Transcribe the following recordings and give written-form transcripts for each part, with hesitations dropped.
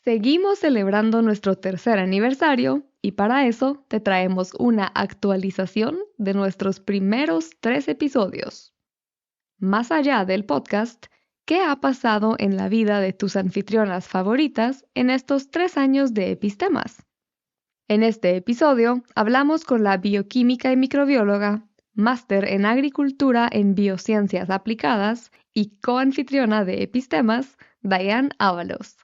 Seguimos celebrando nuestro tercer aniversario y para eso te traemos una actualización de nuestros primeros 3 episodios. Más allá del podcast, ¿qué ha pasado en la vida de tus anfitrionas favoritas en estos 3 años de Epistemas? En este episodio hablamos con la bioquímica y microbióloga, máster en agricultura en biociencias aplicadas y coanfitriona de Epistemas, Diane Ábalos.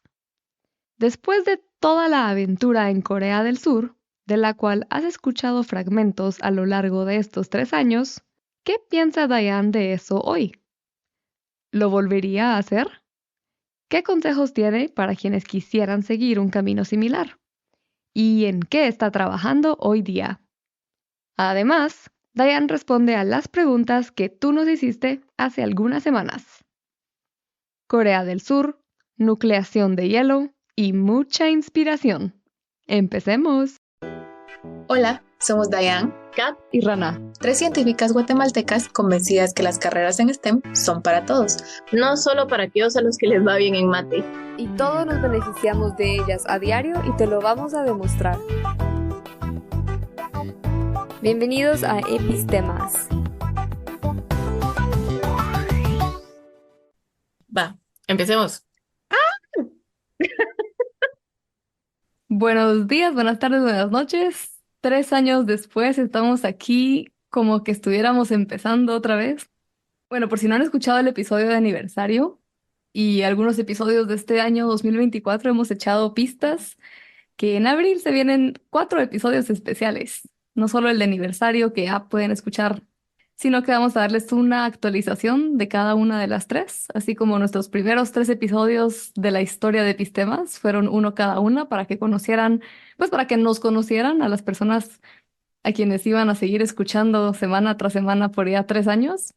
Después de toda la aventura en Corea del Sur, de la cual has escuchado fragmentos a lo largo de estos 3 años, ¿qué piensa Diane de eso hoy? ¿Lo volvería a hacer? ¿Qué consejos tiene para quienes quisieran seguir un camino similar? ¿Y en qué está trabajando hoy día? Además, Diane responde a las preguntas que tú nos hiciste hace algunas semanas. Corea del Sur, nucleación de hielo y mucha inspiración. ¡Empecemos! Hola, somos Diane, Kat y Rana, 3 científicas guatemaltecas convencidas que las carreras en STEM son para todos, no solo para aquellos a los que les va bien en mate. Y todos nos beneficiamos de ellas a diario y te lo vamos a demostrar. Bienvenidos a Epistemas. Va, empecemos. Buenos días, buenas tardes, buenas noches. 3 años después estamos aquí como que estuviéramos empezando otra vez. Bueno, por si no han escuchado el episodio de aniversario y algunos episodios de este año 2024 hemos echado pistas que en abril se vienen 4 episodios especiales. No solo el de aniversario que ya pueden escuchar, sino que vamos a darles una actualización de cada una de las 3, así como nuestros primeros 3 episodios de la historia de Epistemas fueron uno cada una para que conocieran, pues para que nos conocieran a las personas a quienes iban a seguir escuchando semana tras semana por ya 3 años.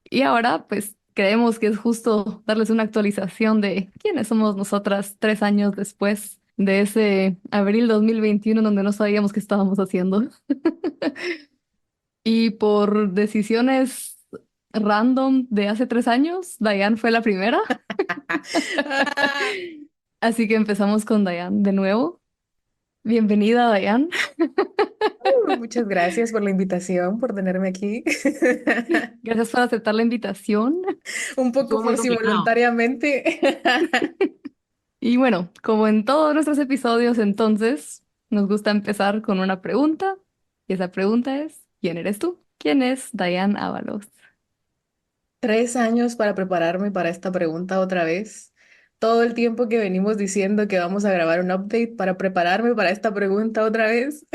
Y ahora, pues creemos que es justo darles una actualización de quiénes somos nosotras 3 años después de ese abril 2021 donde no sabíamos qué estábamos haciendo. Y por decisiones random de hace 3 años, Diane fue la primera. Así que empezamos con Diane de nuevo. Bienvenida, Diane. Muchas gracias por la invitación, por tenerme aquí. Gracias por aceptar la invitación. Un poco Estuvo muy por si complicado. voluntariamente. Y bueno, como en todos nuestros episodios, entonces, nos gusta empezar con una pregunta. Y esa pregunta es, ¿quién eres tú? ¿Quién es Diane Ábalos? 3 años para prepararme para esta pregunta otra vez. Todo el tiempo que venimos diciendo que vamos a grabar un update para prepararme para esta pregunta otra vez.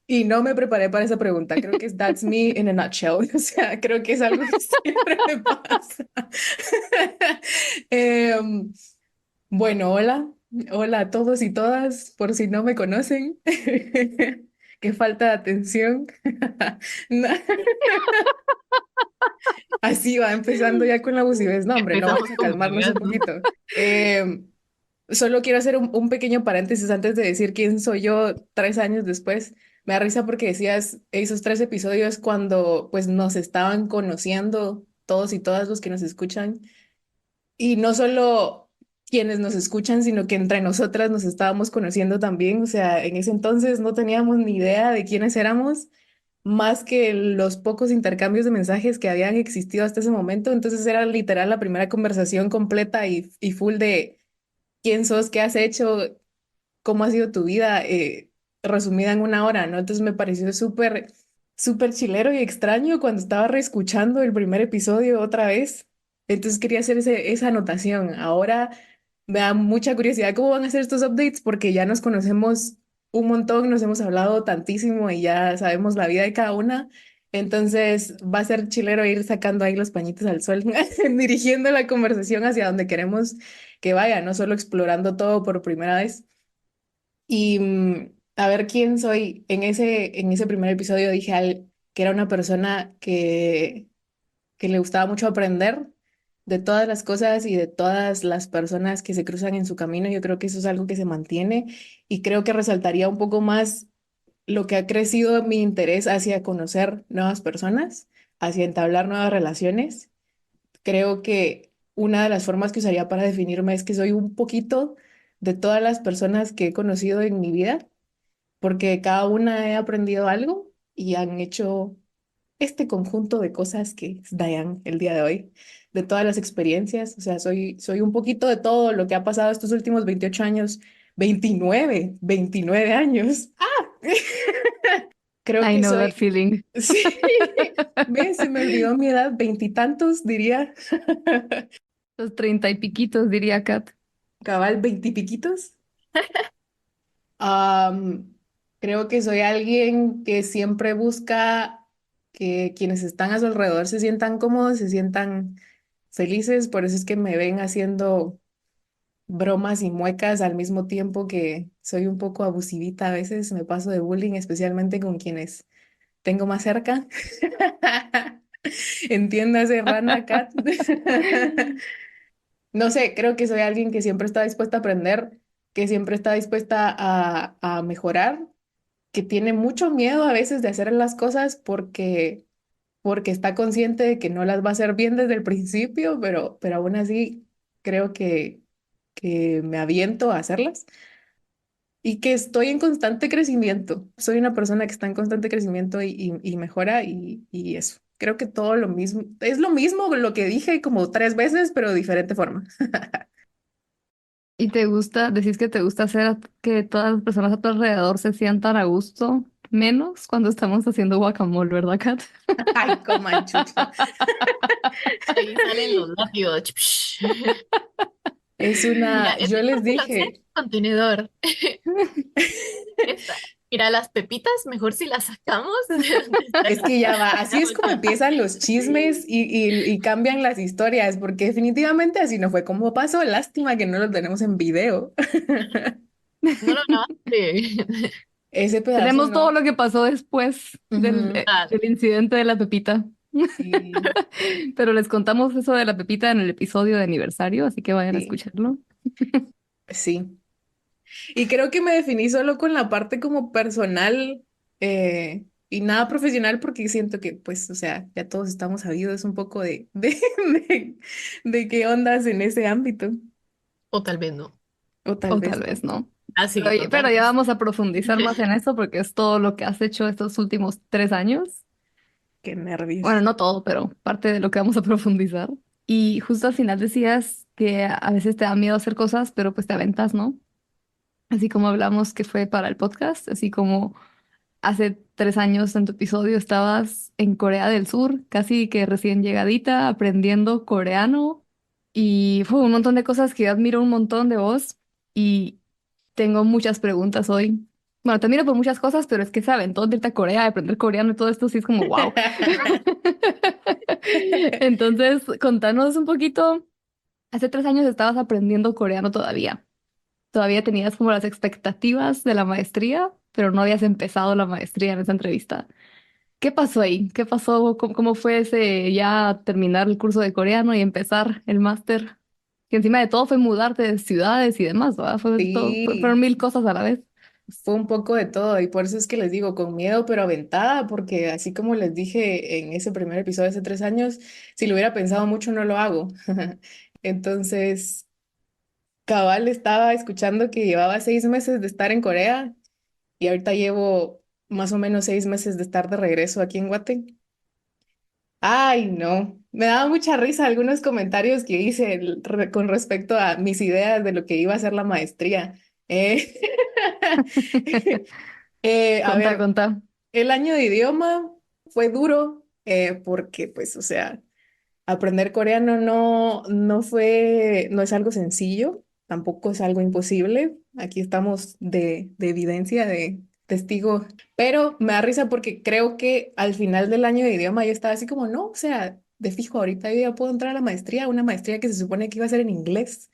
Y no me preparé para esa pregunta. Creo que es that's me in a nutshell. O sea, creo que es algo que siempre me pasa. Em, bueno, hola. Hola a todos y todas, por si no me conocen. Qué falta de atención. No, así va, empezando ya con la abusivez. No, hombre, no, vamos Empezamos a como calmarnos un bebés, ¿no? poquito. Solo quiero hacer un pequeño paréntesis antes de decir quién soy yo 3 años después. Me da risa porque decías esos 3 episodios cuando pues nos estaban conociendo todos y todas los que nos escuchan. Y no solo quienes nos escuchan, sino que entre nosotras nos estábamos conociendo también. O sea, en ese entonces no teníamos ni idea de quiénes éramos, más que los pocos intercambios de mensajes que habían existido hasta ese momento. Entonces era literal la primera conversación completa y full de quién sos, qué has hecho, cómo ha sido tu vida, resumida en una hora, ¿no? Entonces me pareció súper, súper chilero y extraño cuando estaba reescuchando el primer episodio otra vez. Entonces quería hacer esa anotación. Ahora me da mucha curiosidad cómo van a ser estos updates porque ya nos conocemos un montón, nos hemos hablado tantísimo y ya sabemos la vida de cada una. Entonces va a ser chilero ir sacando ahí los pañitos al sol, dirigiendo la conversación hacia donde queremos que vaya, no solo explorando todo por primera vez. Y a ver quién soy. En ese primer episodio dije que era una persona que le gustaba mucho aprender de todas las cosas y de todas las personas que se cruzan en su camino. Yo creo que eso es algo que se mantiene y creo que resaltaría un poco más lo que ha crecido mi interés hacia conocer nuevas personas, hacia entablar nuevas relaciones. Creo que una de las formas que usaría para definirme es que soy un poquito de todas las personas que he conocido en mi vida, porque cada una he aprendido algo y han hecho este conjunto de cosas que es Diane el día de hoy, de todas las experiencias. O sea, soy un poquito de todo lo que ha pasado estos últimos 28 años, 29 años. ¡Ah! Creo I que know that soy, feeling. sí, se me olvidó mi edad, veintitantos, diría, Los 30 y piquitos, diría Kat. cabal, veintipiquitos. Am, Creo que soy alguien que siempre busca que quienes están a su alrededor se sientan cómodos, se sientan felices, por eso es que me ven haciendo bromas y muecas al mismo tiempo que soy un poco abusivita a veces, me paso de bullying, especialmente con quienes tengo más cerca. Entiéndase, Rana Cat. No sé, creo que soy alguien que siempre está dispuesta a aprender, que siempre está dispuesta a mejorar, que tiene mucho miedo a veces de hacer las cosas porque está consciente de que no las va a hacer bien desde el principio, pero aún así creo que me aviento a hacerlas y que estoy en constante crecimiento. Soy una persona que está en constante crecimiento y mejora y eso. Creo que todo lo mismo, es lo mismo lo que dije como 3 veces, pero de diferente forma. ¿Y te gusta, decís que te gusta hacer que todas las personas a tu alrededor se sientan a gusto, menos cuando estamos haciendo guacamole, ¿verdad, Kat? Ay, coman chucha. Ahí salen los látigos. Es Mira, una, es yo les mejor que lo sea dije, en contenedor. Esta. Mira, las pepitas, mejor si las sacamos de donde está es que ya va, así es como porque empiezan los chismes y cambian las historias, porque definitivamente así no fue como pasó. Lástima que no lo tenemos en video. no lo lavaste. Ese pedazo Tenemos todo no. lo que pasó después Ujú. Ah, del incidente de la pepita. Sí, Pero les contamos eso de la pepita en el episodio de aniversario, así que vayan a sí, escucharlo. sí. Y creo que me definí solo con la parte como personal y nada profesional porque siento que, pues, o sea, ya todos estamos sabidos un poco de, de qué ondas en ese ámbito. o tal vez no. O tal O vez tal no. vez no. Ah, Pero, sí, pero total. ya vamos a profundizar más en eso porque es todo lo que has hecho estos últimos 3 años. Qué Bueno, nervios. no todo, pero parte de lo que vamos a profundizar. Y justo al final decías que a veces te da miedo hacer cosas, pero pues te aventas, ¿no? Así como hablamos que fue para el podcast, así como hace 3 años en tu episodio estabas en Corea del Sur, casi que recién llegadita, aprendiendo coreano y fue un montón de cosas que yo admiro un montón de vos y tengo muchas preguntas hoy. Bueno, te admiro por muchas cosas, pero es que saben, todo de irte a Corea, aprender coreano y todo esto sí es como wow. Entonces, contanos un poquito. Hace 3 años estabas aprendiendo coreano todavía. Todavía tenías como las expectativas de la maestría, pero no habías empezado la maestría en esa entrevista. ¿Qué pasó ahí? ¿Qué pasó? ¿Cómo fue ese ya terminar el curso de coreano y empezar el máster? Que encima de todo fue mudarte de ciudades y demás, ¿verdad? Fue todo, fueron Sí, mil cosas a la vez. fue un poco de todo y por eso es que les digo con miedo pero aventada, porque así como les dije en ese primer episodio hace 3 años, si lo hubiera pensado mucho no lo hago. Entonces, cabal estaba escuchando que llevaba 6 meses de estar en Corea y ahorita llevo más o menos 6 meses de estar de regreso aquí en Guate. Ay, no, me daba mucha risa algunos comentarios que hice con respecto a mis ideas de lo que iba a ser la maestría. Eh, a Contá, ver, contá. el año de idioma fue duro porque, pues, o sea, aprender coreano no es algo sencillo, tampoco es algo imposible. Aquí estamos de evidencia, de testigo, pero me da risa porque creo que al final del año de idioma yo estaba así como, no, o sea, de fijo, ahorita yo ya puedo entrar a la maestría, una maestría que se supone que iba a ser en inglés.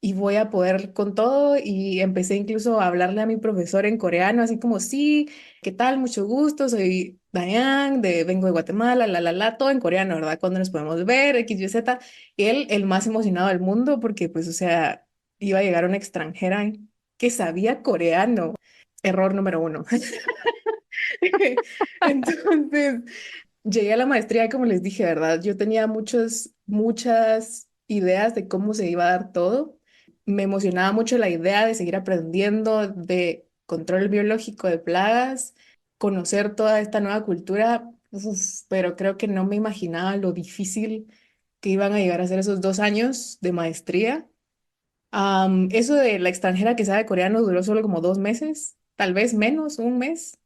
Y voy a poder con todo y empecé incluso a hablarle a mi profesor en coreano, así como, sí, ¿qué tal? Mucho gusto, soy Dayan, vengo de Guatemala, todo en coreano, ¿verdad? ¿Cuándo nos podemos ver? X, Y, Z. Él, el más emocionado del mundo, porque pues, o sea, iba a llegar una extranjera que sabía coreano. Error número uno. Entonces, llegué a la maestría, como les dije, ¿verdad? Yo tenía muchas ideas de cómo se iba a dar todo. me emocionaba mucho la idea de seguir aprendiendo de control biológico de plagas, conocer toda esta nueva cultura, uf, pero creo que no me imaginaba lo difícil que iban a llegar a ser esos 2 años de maestría. Eso de la extranjera que sabe coreano duró solo como 2 meses, tal vez menos, un mes,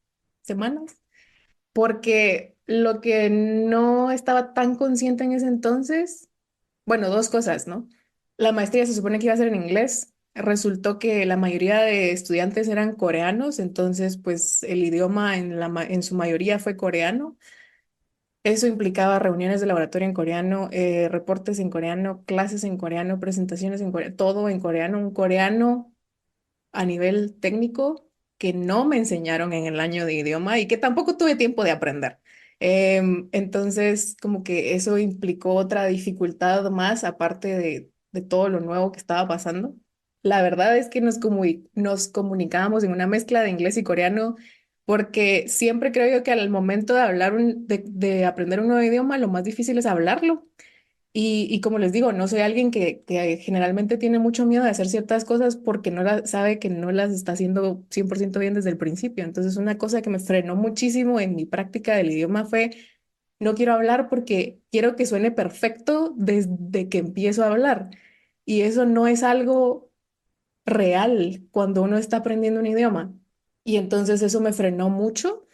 semanas, porque lo que no estaba tan consciente en ese entonces, bueno, dos cosas, ¿no? La maestría se supone que iba a ser en inglés. Resultó que la mayoría de estudiantes eran coreanos, entonces pues el idioma en su mayoría fue coreano. Eso implicaba reuniones de laboratorio en coreano, reportes en coreano, clases en coreano, presentaciones en coreano, todo en coreano, un coreano a nivel técnico que no me enseñaron en el año de idioma y que tampoco tuve tiempo de aprender. Entonces, como que eso implicó otra dificultad más, aparte de todo lo nuevo que estaba pasando. La verdad es que nos comunicábamos en una mezcla de inglés y coreano, porque siempre creo yo que al momento de hablar, de aprender un nuevo idioma, lo más difícil es hablarlo. Y como les digo, no soy alguien que generalmente tiene mucho miedo de hacer ciertas cosas porque sabe que no las está haciendo 100% bien desde el principio. Entonces, una cosa que me frenó muchísimo en mi práctica del idioma fue, no quiero hablar porque quiero que suene perfecto desde que empiezo a hablar. Y eso no es algo real cuando uno está aprendiendo un idioma. Y entonces eso me frenó mucho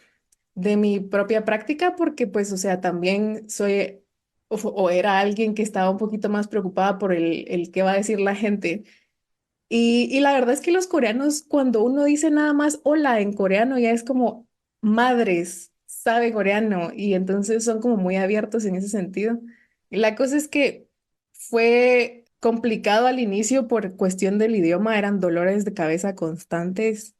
de mi propia práctica porque pues, o sea, también soy o era alguien que estaba un poquito más preocupada por el qué va a decir la gente. Y la verdad es que los coreanos, cuando uno dice nada más hola en coreano, ya es como madres, sabe coreano y entonces son como muy abiertos en ese sentido. Y la cosa es que fue complicado al inicio por cuestión del idioma, eran dolores de cabeza constantes,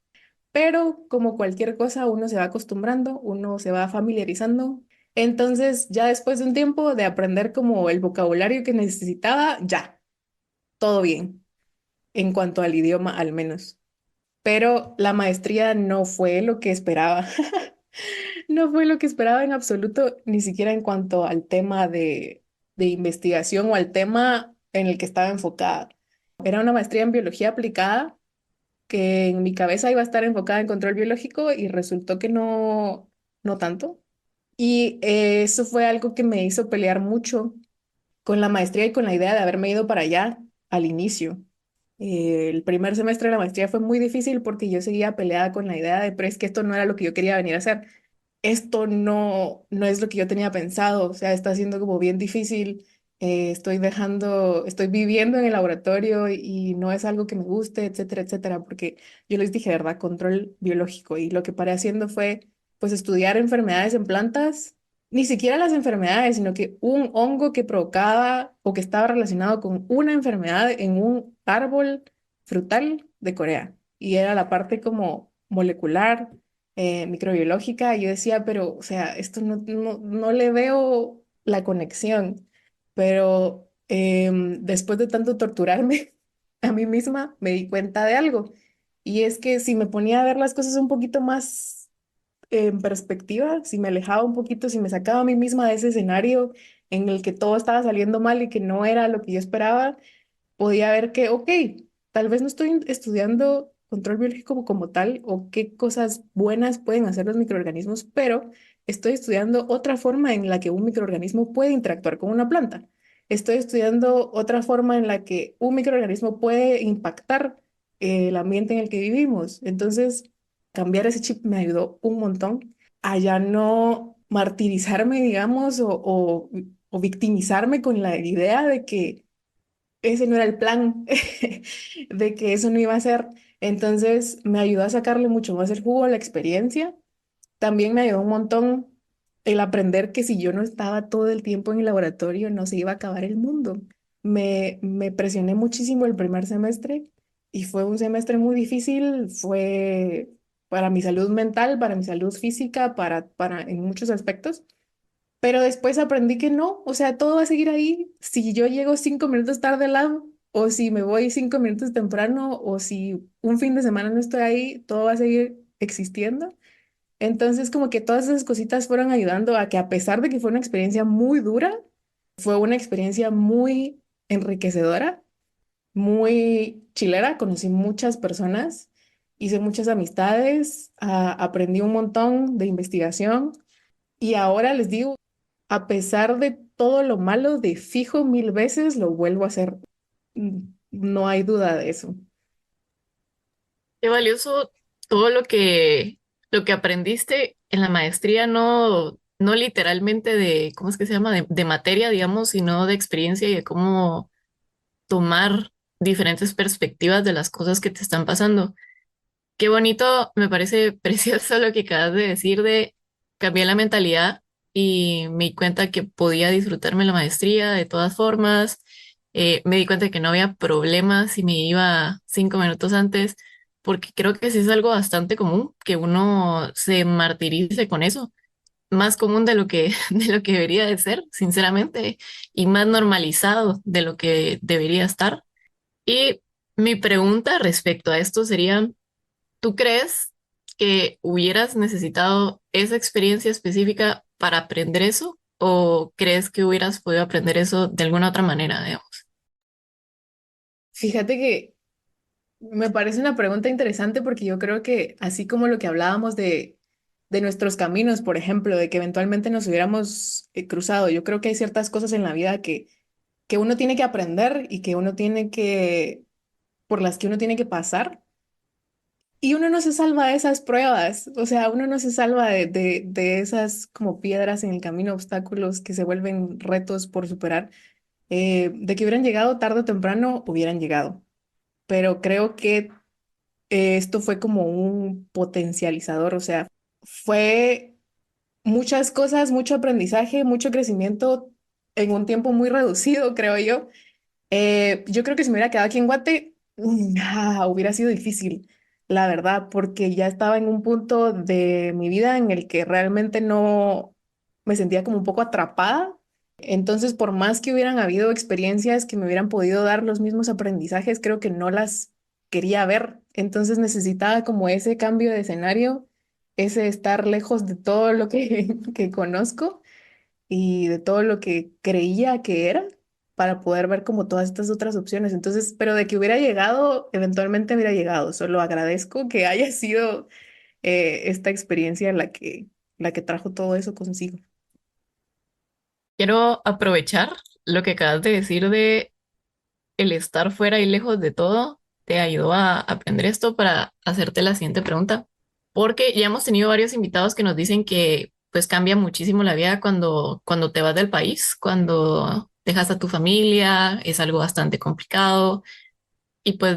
pero como cualquier cosa, uno se va acostumbrando, uno se va familiarizando. Entonces, ya después de un tiempo de aprender como el vocabulario que necesitaba, ya, todo bien, en cuanto al idioma al menos. Pero la maestría no fue lo que esperaba. No fue lo que esperaba en absoluto, ni siquiera en cuanto al tema de investigación o al tema en el que estaba enfocada. Era una maestría en biología aplicada que en mi cabeza iba a estar enfocada en control biológico y resultó que no, no tanto. Y eso fue algo que me hizo pelear mucho con la maestría y con la idea de haberme ido para allá al inicio. El primer semestre de la maestría fue muy difícil porque yo seguía peleada con la idea de, pero es que esto no era lo que yo quería venir a hacer. Esto no es lo que yo tenía pensado, o sea, está siendo como bien difícil. Estoy viviendo en el laboratorio y no es algo que me guste, etcétera, etcétera, porque yo les dije, ¿verdad? Control biológico y lo que paré haciendo fue, pues, estudiar enfermedades en plantas, ni siquiera las enfermedades, sino que un hongo que provocaba o que estaba relacionado con una enfermedad en un árbol frutal de Corea. Y era la parte como molecular, microbiológica, y yo decía, pero, o sea, esto no le veo la conexión, pero después de tanto torturarme a mí misma, me di cuenta de algo, y es que si me ponía a ver las cosas un poquito más en perspectiva, si me alejaba un poquito, si me sacaba a mí misma de ese escenario en el que todo estaba saliendo mal y que no era lo que yo esperaba, podía ver que, ok, tal vez no estoy estudiando control biológico como tal o qué cosas buenas pueden hacer los microorganismos, pero estoy estudiando otra forma en la que un microorganismo puede interactuar con una planta. Estoy estudiando otra forma en la que un microorganismo puede impactar el ambiente en el que vivimos. Entonces, cambiar ese chip me ayudó un montón a ya no martirizarme, digamos, o victimizarme con la idea de que ese no era el plan, de que eso no iba a ser. Entonces me ayudó a sacarle mucho más el jugo a la experiencia. También me ayudó un montón el aprender que si yo no estaba todo el tiempo en el laboratorio, no se iba a acabar el mundo. Me presioné muchísimo el primer semestre y fue un semestre muy difícil. Fue para mi salud mental, para mi salud física, en muchos aspectos. Pero después aprendí que no, o sea, todo va a seguir ahí. Si yo llego 5 minutos tarde al lado, o si me voy 5 minutos temprano, o si un fin de semana no estoy ahí, todo va a seguir existiendo. Entonces, como que todas esas cositas fueron ayudando a que a pesar de que fue una experiencia muy dura, fue una experiencia muy enriquecedora, muy chilera, conocí muchas personas, hice muchas amistades, aprendí un montón de investigación y ahora les digo, a pesar de todo lo malo, de fijo 1000 veces lo vuelvo a hacer. No hay duda de eso. Qué valioso todo lo que aprendiste en la maestría, no literalmente de, ¿cómo es que se llama? De materia, digamos, sino de experiencia y de cómo tomar diferentes perspectivas de las cosas que te están pasando. Qué bonito, me parece precioso lo que acabas de decir de cambiar la mentalidad y me di cuenta que podía disfrutarme la maestría de todas formas. Me di cuenta que no había problemas si me iba 5 minutos antes, porque creo que sí es algo bastante común que uno se martirice con eso, más común de lo que, de lo que debería de ser, sinceramente, y más normalizado de lo que debería estar. Y mi pregunta respecto a esto sería, ¿tú crees que hubieras necesitado esa experiencia específica para aprender eso? ¿O crees que hubieras podido aprender eso de alguna otra manera, digamos? Fíjate que me parece una pregunta interesante porque yo creo que así como lo que hablábamos de nuestros caminos, por ejemplo, de que eventualmente nos hubiéramos cruzado, yo creo que hay ciertas cosas en la vida que uno tiene que aprender y que uno tiene que, por las que uno tiene que pasar. Y uno no se salva de esas pruebas, o sea, uno no se salva de esas como piedras en el camino, obstáculos que se vuelven retos por superar. De que hubieran llegado tarde o temprano, hubieran llegado. Pero creo que esto fue como un potencializador, o sea, fue muchas cosas, mucho aprendizaje, mucho crecimiento en un tiempo muy reducido, creo yo. Yo creo que si me hubiera quedado aquí en Guate, hubiera sido difícil, la verdad, porque ya estaba en un punto de mi vida en el que realmente no me sentía como un poco atrapada. Entonces, por más que hubieran habido experiencias que me hubieran podido dar los mismos aprendizajes, creo que no las quería ver. Entonces necesitaba como ese cambio de escenario, ese estar lejos de todo lo que conozco y de todo lo que creía que era para poder ver como todas estas otras opciones. Entonces, pero de que hubiera llegado, eventualmente hubiera llegado. Solo agradezco que haya sido esta experiencia la que trajo todo eso consigo. Quiero aprovechar lo que acabas de decir de el estar fuera y lejos de todo te ayudó a aprender esto para hacerte la siguiente pregunta. Porque ya hemos tenido varios invitados que nos dicen que pues cambia muchísimo la vida cuando te vas del país, cuando dejas a tu familia, es algo bastante complicado. Y pues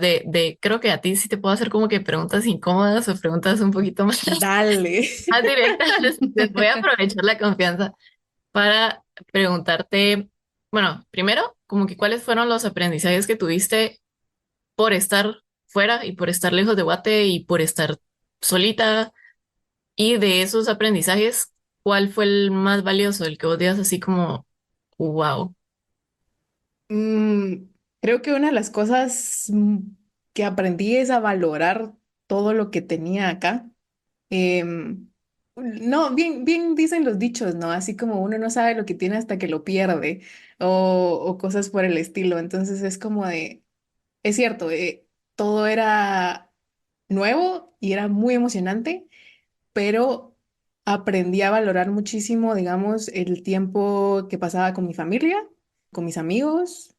creo que a ti sí te puedo hacer como que preguntas incómodas o preguntas un poquito más, Dale. más directas. Les voy a aprovechar la confianza para preguntarte, bueno, primero, como que cuáles fueron los aprendizajes que tuviste por estar fuera y por estar lejos de Guate y por estar solita. Y de esos aprendizajes, ¿cuál fue el más valioso, el que vos digas así como, wow? Mm, creo que una de las cosas que aprendí es a valorar todo lo que tenía acá. No, bien dicen los dichos, ¿no? Así como uno no sabe lo que tiene hasta que lo pierde o cosas por el estilo. Entonces es como de, es cierto, todo era nuevo y era muy emocionante, pero aprendí a valorar muchísimo, digamos, el tiempo que pasaba con mi familia, con mis amigos,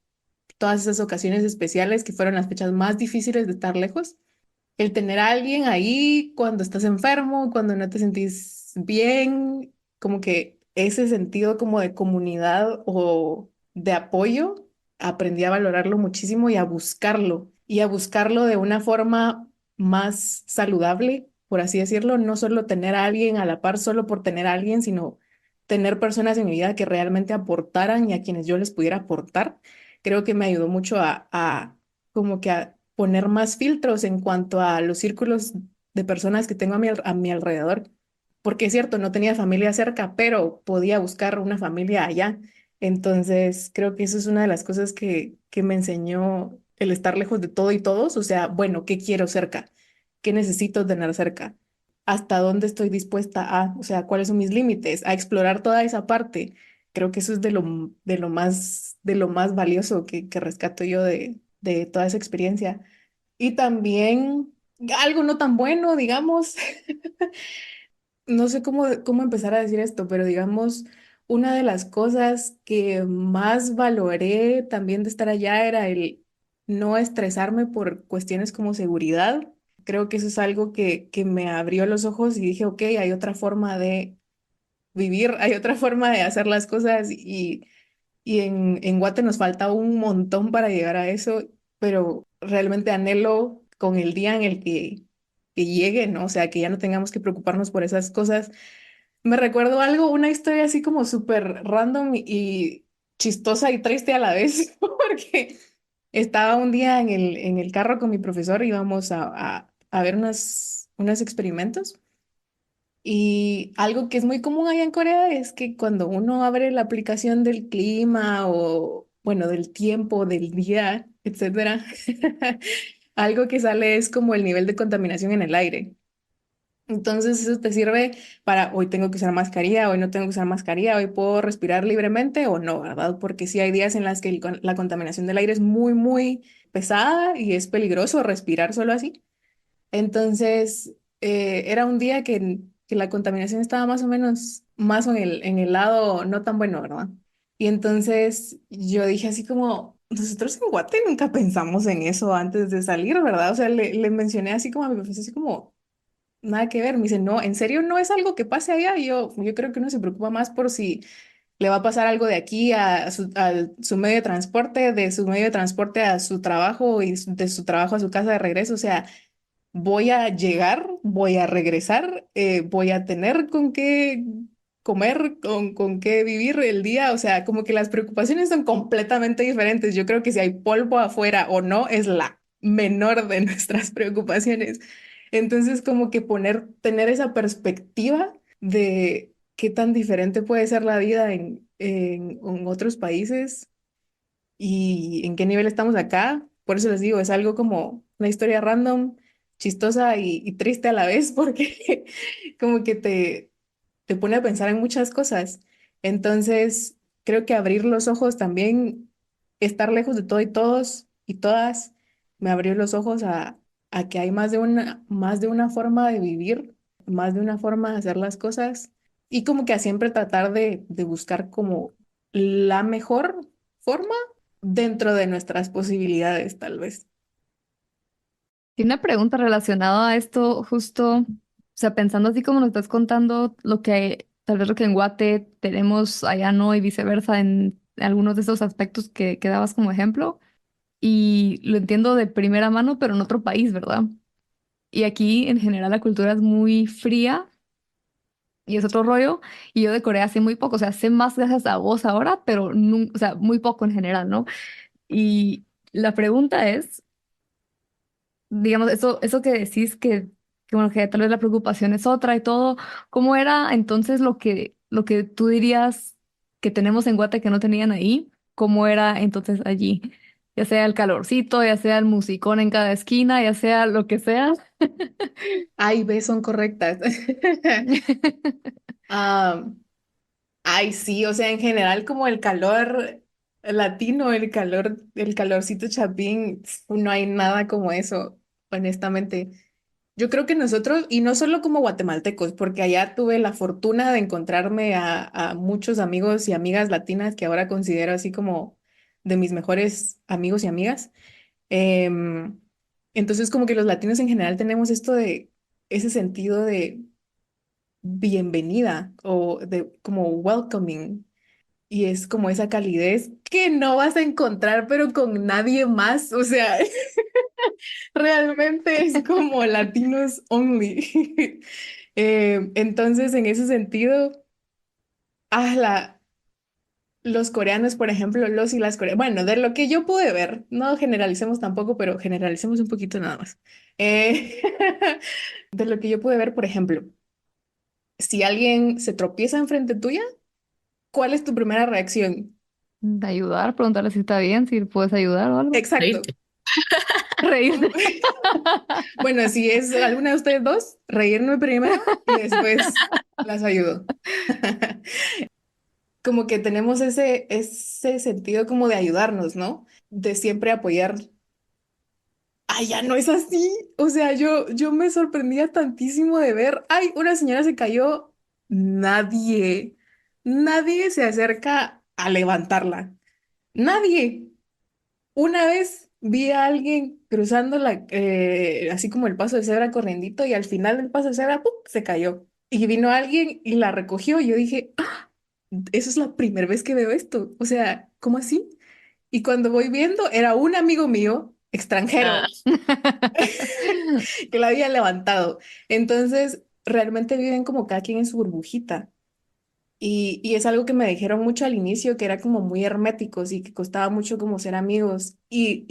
todas esas ocasiones especiales que fueron las fechas más difíciles de estar lejos. El tener a alguien ahí cuando estás enfermo, cuando no te sentís bien, como que ese sentido como de comunidad o de apoyo, aprendí a valorarlo muchísimo y a buscarlo de una forma más saludable, por así decirlo, no solo tener a alguien a la par solo por tener a alguien, sino tener personas en mi vida que realmente aportaran y a quienes yo les pudiera aportar. Creo que me ayudó mucho a como que a poner más filtros en cuanto a los círculos de personas que tengo a mi alrededor. Porque es cierto, no tenía familia cerca, pero podía buscar una familia allá. Entonces, creo que eso es una de las cosas que me enseñó el estar lejos de todo y todos. O sea, bueno, ¿qué quiero cerca? ¿Qué necesito tener cerca? ¿Hasta dónde estoy dispuesta a? O sea, ¿cuáles son mis límites? A explorar toda esa parte. Creo que eso es de lo más valioso que rescato yo de toda esa experiencia. Y también algo no tan bueno, digamos, no sé cómo empezar a decir esto, pero digamos, una de las cosas que más valoré también de estar allá era el no estresarme por cuestiones como seguridad. Creo que eso es algo que me abrió los ojos y dije, ok, hay otra forma de vivir, hay otra forma de hacer las cosas y en Guate nos falta un montón para llegar a eso, pero realmente anhelo con el día en el que llegue, ¿no? O sea, que ya no tengamos que preocuparnos por esas cosas. Me recuerdo algo, una historia así como súper random y chistosa y triste a la vez, porque estaba un día en el carro con mi profesor, íbamos a ver unos experimentos. Y algo que es muy común allá en Corea es que cuando uno abre la aplicación del clima o, bueno, del tiempo, del día, etcétera, algo que sale es como el nivel de contaminación en el aire. Entonces eso te sirve para hoy tengo que usar mascarilla, hoy no tengo que usar mascarilla, hoy puedo respirar libremente o no, ¿verdad? Porque sí hay días en las que la contaminación del aire es muy, muy pesada y es peligroso respirar solo así. Entonces, era un día que la contaminación estaba más o menos más en el lado no tan bueno, ¿verdad? Y entonces yo dije así como, nosotros en Guate nunca pensamos en eso antes de salir, ¿verdad? O sea, le mencioné así como a mi profesor, así como, nada que ver. Me dice, no, ¿en serio no es algo que pase allá? Y yo creo que uno se preocupa más por si le va a pasar algo de aquí a su medio de transporte, de su medio de transporte a su trabajo y de su trabajo a su casa de regreso. O sea, voy a llegar, voy a regresar, voy a tener con qué comer, con qué vivir el día, o sea, como que las preocupaciones son completamente diferentes. Yo creo que si hay polvo afuera o no es la menor de nuestras preocupaciones. Entonces, como que tener esa perspectiva de qué tan diferente puede ser la vida en otros países y en qué nivel estamos acá. Por eso les digo, es algo como una historia random, chistosa y triste a la vez, porque como que te pone a pensar en muchas cosas. Entonces, creo que abrir los ojos también, estar lejos de todo y todos y todas, me abrió los ojos a que hay más de una forma de vivir, más de una forma de hacer las cosas y como que a siempre tratar de buscar como la mejor forma dentro de nuestras posibilidades, tal vez. Y una pregunta relacionada a esto, justo, o sea, pensando así como nos estás contando lo que tal vez lo que en Guate tenemos allá no y viceversa en algunos de esos aspectos que dabas como ejemplo, y lo entiendo de primera mano, pero en otro país, ¿verdad? Y aquí en general la cultura es muy fría y es otro rollo, y yo de Corea sé muy poco, o sea, sé más gracias a vos ahora, pero o sea, muy poco en general, ¿no? Y la pregunta es digamos, eso que decís que, bueno, que tal vez la preocupación es otra y todo, ¿cómo era entonces lo que tú dirías que tenemos en Guate que no tenían ahí? ¿Cómo era entonces allí? Ya sea el calorcito, ya sea el musicón en cada esquina, ya sea lo que sea. A y B son correctas. Ah, ay, sí, o sea, en general como el calor latino, el calorcito chapín, no hay nada como eso, honestamente. Yo creo que nosotros, y no solo como guatemaltecos, porque allá tuve la fortuna de encontrarme a muchos amigos y amigas latinas que ahora considero así como de mis mejores amigos y amigas. Em, entonces, como que los latinos en general tenemos esto de ese sentido de bienvenida o de como welcoming. Y es como esa calidez que no vas a encontrar, pero con nadie más. O sea, realmente es como latinos only. Entonces, en ese sentido, la, los coreanos, por ejemplo, los y las coreanas, bueno, de lo que yo pude ver, no generalicemos tampoco, pero generalicemos un poquito nada más. Eh, de lo que yo pude ver, por ejemplo, si alguien se tropieza enfrente tuya, ¿cuál es tu primera reacción? De ayudar, preguntarle si está bien, si puedes ayudar o algo. Exacto. Reírte. Reírte. Bueno, si es alguna de ustedes dos, reírme primero y después las ayudo. Como que tenemos ese sentido como de ayudarnos, ¿no? De siempre apoyar allá no es así. O sea, yo me sorprendía tantísimo de ver, ay, una señora se cayó, nadie, nadie se acerca a levantarla. Nadie. Una vez vi a alguien cruzando así como el paso de cebra corriendito y al final del paso de cebra, ¡pum!, se cayó. Y vino alguien y la recogió y yo dije, "Ah, eso es la primera vez que veo esto. O sea, ¿cómo así?" Y cuando voy viendo, era un amigo mío, Ah, extranjero, que la había levantado. Entonces, realmente viven como cada quien en su burbujita. Y es algo que me dijeron mucho al inicio, que era como muy herméticos y que costaba mucho como ser amigos. Y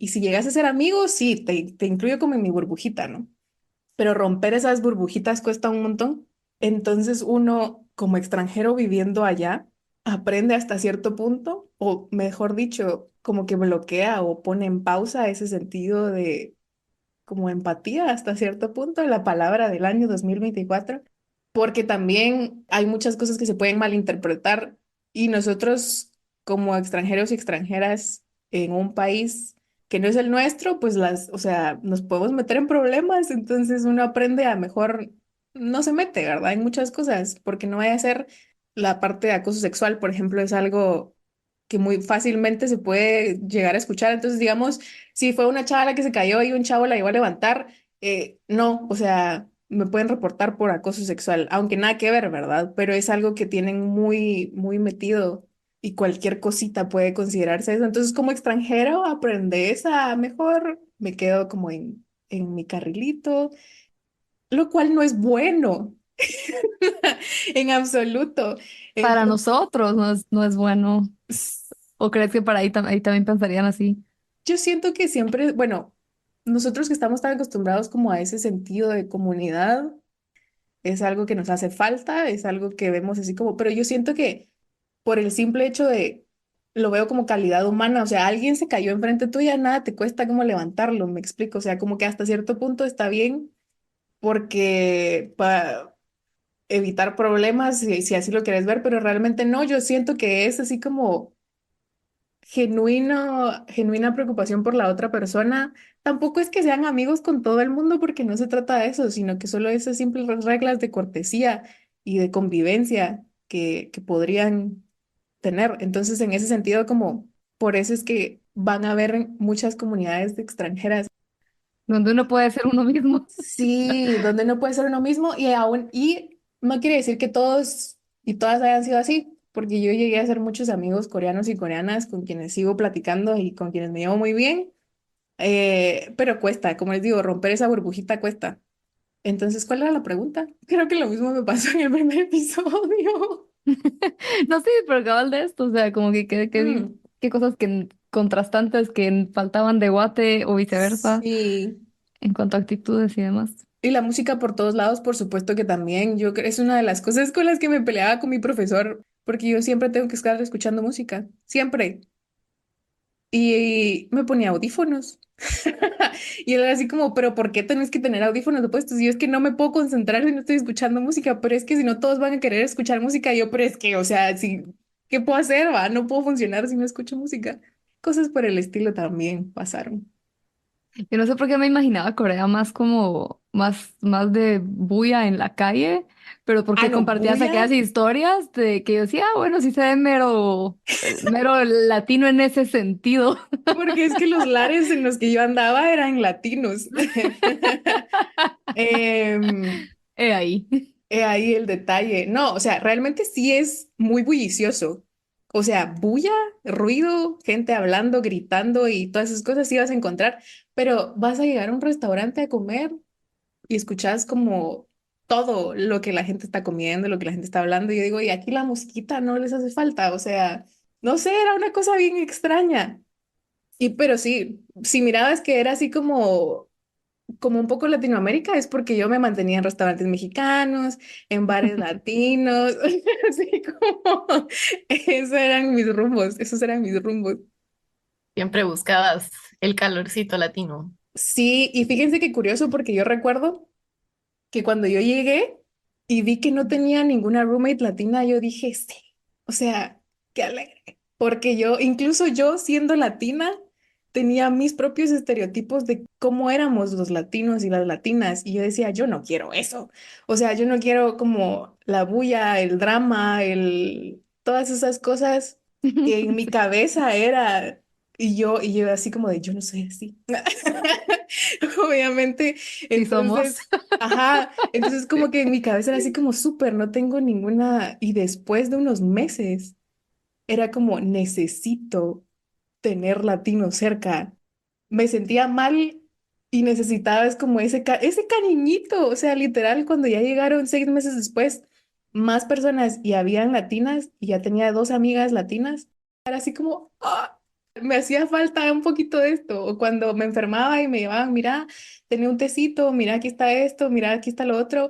si llegas a ser amigos, sí, te incluyo como en mi burbujita, ¿no? Pero romper esas burbujitas cuesta un montón. Entonces uno, como extranjero viviendo allá, aprende hasta cierto punto, o mejor dicho, como que bloquea o pone en pausa ese sentido de como empatía hasta cierto punto, la palabra del año 2024, porque también hay muchas cosas que se pueden malinterpretar y nosotros como extranjeros y extranjeras en un país que no es el nuestro, pues o sea, nos podemos meter en problemas, entonces uno aprende a mejor no se mete, ¿verdad? En muchas cosas, porque no vaya a ser la parte de acoso sexual, por ejemplo, es algo que muy fácilmente se puede llegar a escuchar. Entonces, digamos, si fue una chava la que se cayó y un chavo la llevó a levantar, no, o sea, me pueden reportar por acoso sexual, aunque nada que ver, ¿verdad? Pero es algo que tienen muy, muy metido y cualquier cosita puede considerarse eso. Entonces, como extranjero, aprendes a mejor, me quedo como en mi carrilito, lo cual no es bueno en absoluto. Para Entonces, nosotros no es bueno. ¿O crees que para ahí también pensarían así? yo siento que siempre, bueno, nosotros que estamos tan acostumbrados como a ese sentido de comunidad, es algo que nos hace falta, es algo que vemos así como, pero yo siento que por el simple hecho de, lo veo como calidad humana, o sea, alguien se cayó enfrente tuya, nada te cuesta como levantarlo, me explico, o sea, como que hasta cierto punto está bien porque para evitar problemas, si así lo quieres ver, pero realmente no, yo siento que es así como genuina preocupación por la otra persona. Tampoco es que sean amigos con todo el mundo porque no se trata de eso, sino que solo esas simples reglas de cortesía y de convivencia que podrían tener. Entonces, en ese sentido, como por eso es que van a haber muchas comunidades de extranjeras. Donde uno puede ser uno mismo. Sí, donde no puede ser uno mismo y no quiere decir que todos y todas hayan sido así, porque yo llegué a hacer muchos amigos coreanos y coreanas con quienes sigo platicando y con quienes me llevo muy bien, pero cuesta, como les digo, romper esa burbujita cuesta. Entonces, ¿cuál era la pregunta? Creo que lo mismo me pasó en el primer episodio. No sé, pero cabal de esto, o sea, como que Mm, qué cosas que contrastantes que faltaban de Guate o viceversa sí. en cuanto a actitudes y demás. Y la música por todos lados, por supuesto que también. Es una de las cosas con las que me peleaba con mi profesor, porque yo siempre tengo que estar escuchando música, siempre. Y me ponía audífonos. Y él era así como, pero ¿por qué tenés que tener audífonos puestos? Y yo es que no me puedo concentrar si no estoy escuchando música, pero es que si no todos van a querer escuchar música, yo, pero es que, o sea, si, ¿qué puedo hacer, va? No puedo funcionar si no escucho música. Cosas por el estilo también pasaron. Yo no sé por qué me imaginaba Corea más como, más de bulla en la calle, pero Ah, porque no, compartías aquellas bulla, historias de que yo decía, ah, bueno, sí se ve mero latino en ese sentido. porque es que los lares en los que yo andaba eran latinos. Em, Ahí. ahí el detalle. No, o sea, realmente sí es muy bullicioso. O sea, bulla, ruido, gente hablando, gritando y todas esas cosas sí vas a encontrar, pero vas a llegar a un restaurante a comer y escuchas como todo lo que la gente está comiendo, lo que la gente está hablando. Y yo digo, y aquí la musiquita no les hace falta. O sea, no sé, era una cosa bien extraña. Y pero sí, si mirabas que era así como un poco Latinoamérica, es porque yo me mantenía en restaurantes mexicanos, en bares latinos, así como esos eran mis rumbos. siempre buscabas el calorcito latino. Sí, y fíjense qué curioso porque yo recuerdo que cuando yo llegué y vi que no tenía ninguna roommate latina, yo dije, sí, o sea, qué alegre, porque yo, incluso yo siendo latina, tenía mis propios estereotipos de cómo éramos los latinos y las latinas. Y yo decía, yo no quiero eso. O sea, yo no quiero como la bulla, el drama, todas esas cosas que en mi Sí, cabeza era. Y yo así como de, yo no soy así. Obviamente, sí somos. entonces, ajá, entonces como que en mi cabeza era así como súper, no tengo ninguna, y después de unos meses, era como, necesito tener latino cerca. Me sentía mal y necesitaba es como ese cariñito, o sea, literal, cuando ya llegaron 6 meses después, más personas y habían latinas, y ya tenía dos amigas latinas, era así como, ¡ah! Me hacía falta un poquito de esto, o cuando me enfermaba y me llevaban, mira, tenía un tecito, mira, aquí está esto, mira, aquí está lo otro,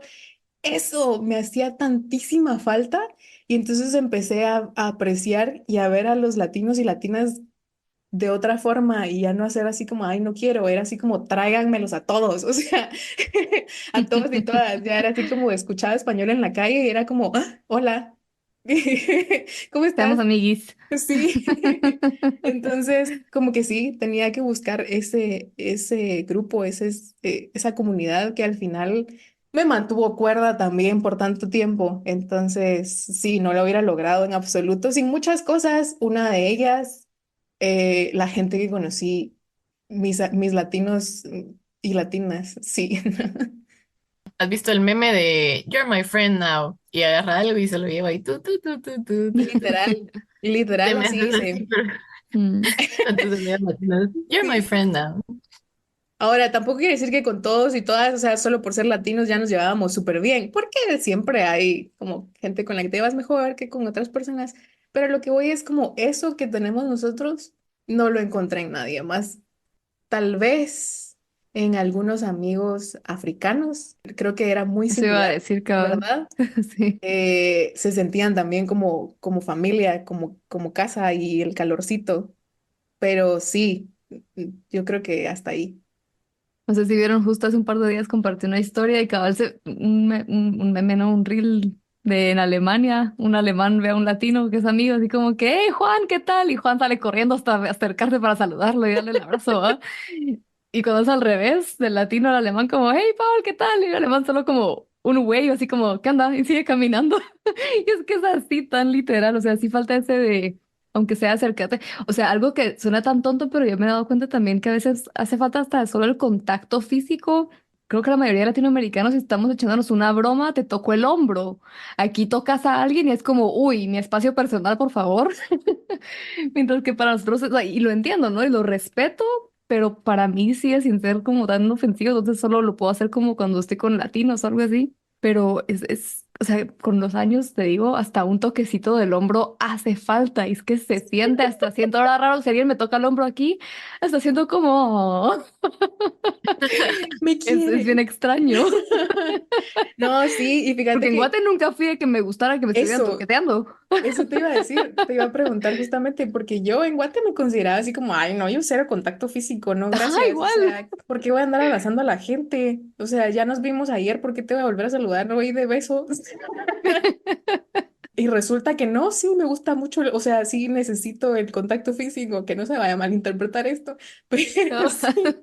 eso me hacía tantísima falta. Y entonces empecé a apreciar y a ver a los latinos y latinas de otra forma, y ya no hacer así como, ay, no quiero, era así como, tráiganmelos a todos, o sea, a todos y todas, ya era así como escuchaba español en la calle y era como, "Ah, hola, ¿cómo Seamos estás?" amiguis. Sí, entonces como que sí, tenía que buscar ese grupo, esa comunidad que al final me mantuvo cuerda también por tanto tiempo. Entonces sí, no lo hubiera logrado en absoluto sin muchas cosas. Una de ellas, la gente que conocí, mis latinos y latinas, sí. ¿Has visto el meme de You're my friend now? Y agarra algo y se lo lleva y Literal, Te literal me así haces así, dice. pero Mm. entonces me llama, You're my Sí. friend now. Ahora, tampoco quiere decir que con todos y todas, o sea, solo por ser latinos ya nos llevábamos súper bien, porque siempre hay como gente con la que te llevas mejor que con otras personas, pero lo que voy es como eso que tenemos nosotros, no lo encontré en nadie más. Tal vez en algunos amigos africanos, creo que era muy Eso iba a similar, decir, cabal. ¿verdad? Sí. Se sentían también como familia, como casa y el calorcito, pero sí, yo creo que hasta ahí. No sé si vieron, justo hace un par de días compartí una historia y cabal un meme, no, un reel de en Alemania, un alemán ve a un latino que es amigo, así como que, hey Juan, ¿qué tal? Y Juan sale corriendo hasta acercarse para saludarlo y darle el abrazo, ¿va? Y cuando es al revés, del latino al alemán, como, hey Paul, ¿qué tal? Y el alemán solo como un güey, así como, ¿qué anda? Y sigue caminando. Y es que es así tan literal, o sea, sí falta ese de, aunque sea acércate, o sea, algo que suena tan tonto, pero yo me he dado cuenta también que a veces hace falta hasta solo el contacto físico. Creo que la mayoría de latinoamericanos, si estamos echándonos una broma, te tocó el hombro. Aquí tocas a alguien y es como, uy, mi espacio personal, por favor. Mientras que para nosotros, o sea, y lo entiendo, ¿no? Y lo respeto, pero para mí sigue sin ser como tan ofensivo, entonces solo lo puedo hacer como cuando estoy con latinos o algo así. Pero o sea, con los años te digo, hasta un toquecito del hombro hace falta, y es que se siente, hasta siento ahora raro, si alguien me toca el hombro aquí, hasta siento como, Me es bien quiere. extraño, No, sí, y fíjate porque en que Guate nunca fui de que me gustara que me estuvieran eso, toqueteando. eso te iba a decir, te iba a preguntar justamente, porque yo en Guate me consideraba así como, ay, no, yo cero contacto físico, no, Ajá, gracias, o igual. sea, ¿por qué voy a andar abrazando a la gente? O sea, ya nos vimos ayer, ¿por qué te voy a volver a saludar? No voy de besos. Y resulta que no, sí, me gusta mucho, o sea, sí necesito el contacto físico, que no se vaya a malinterpretar esto, pero No. sí.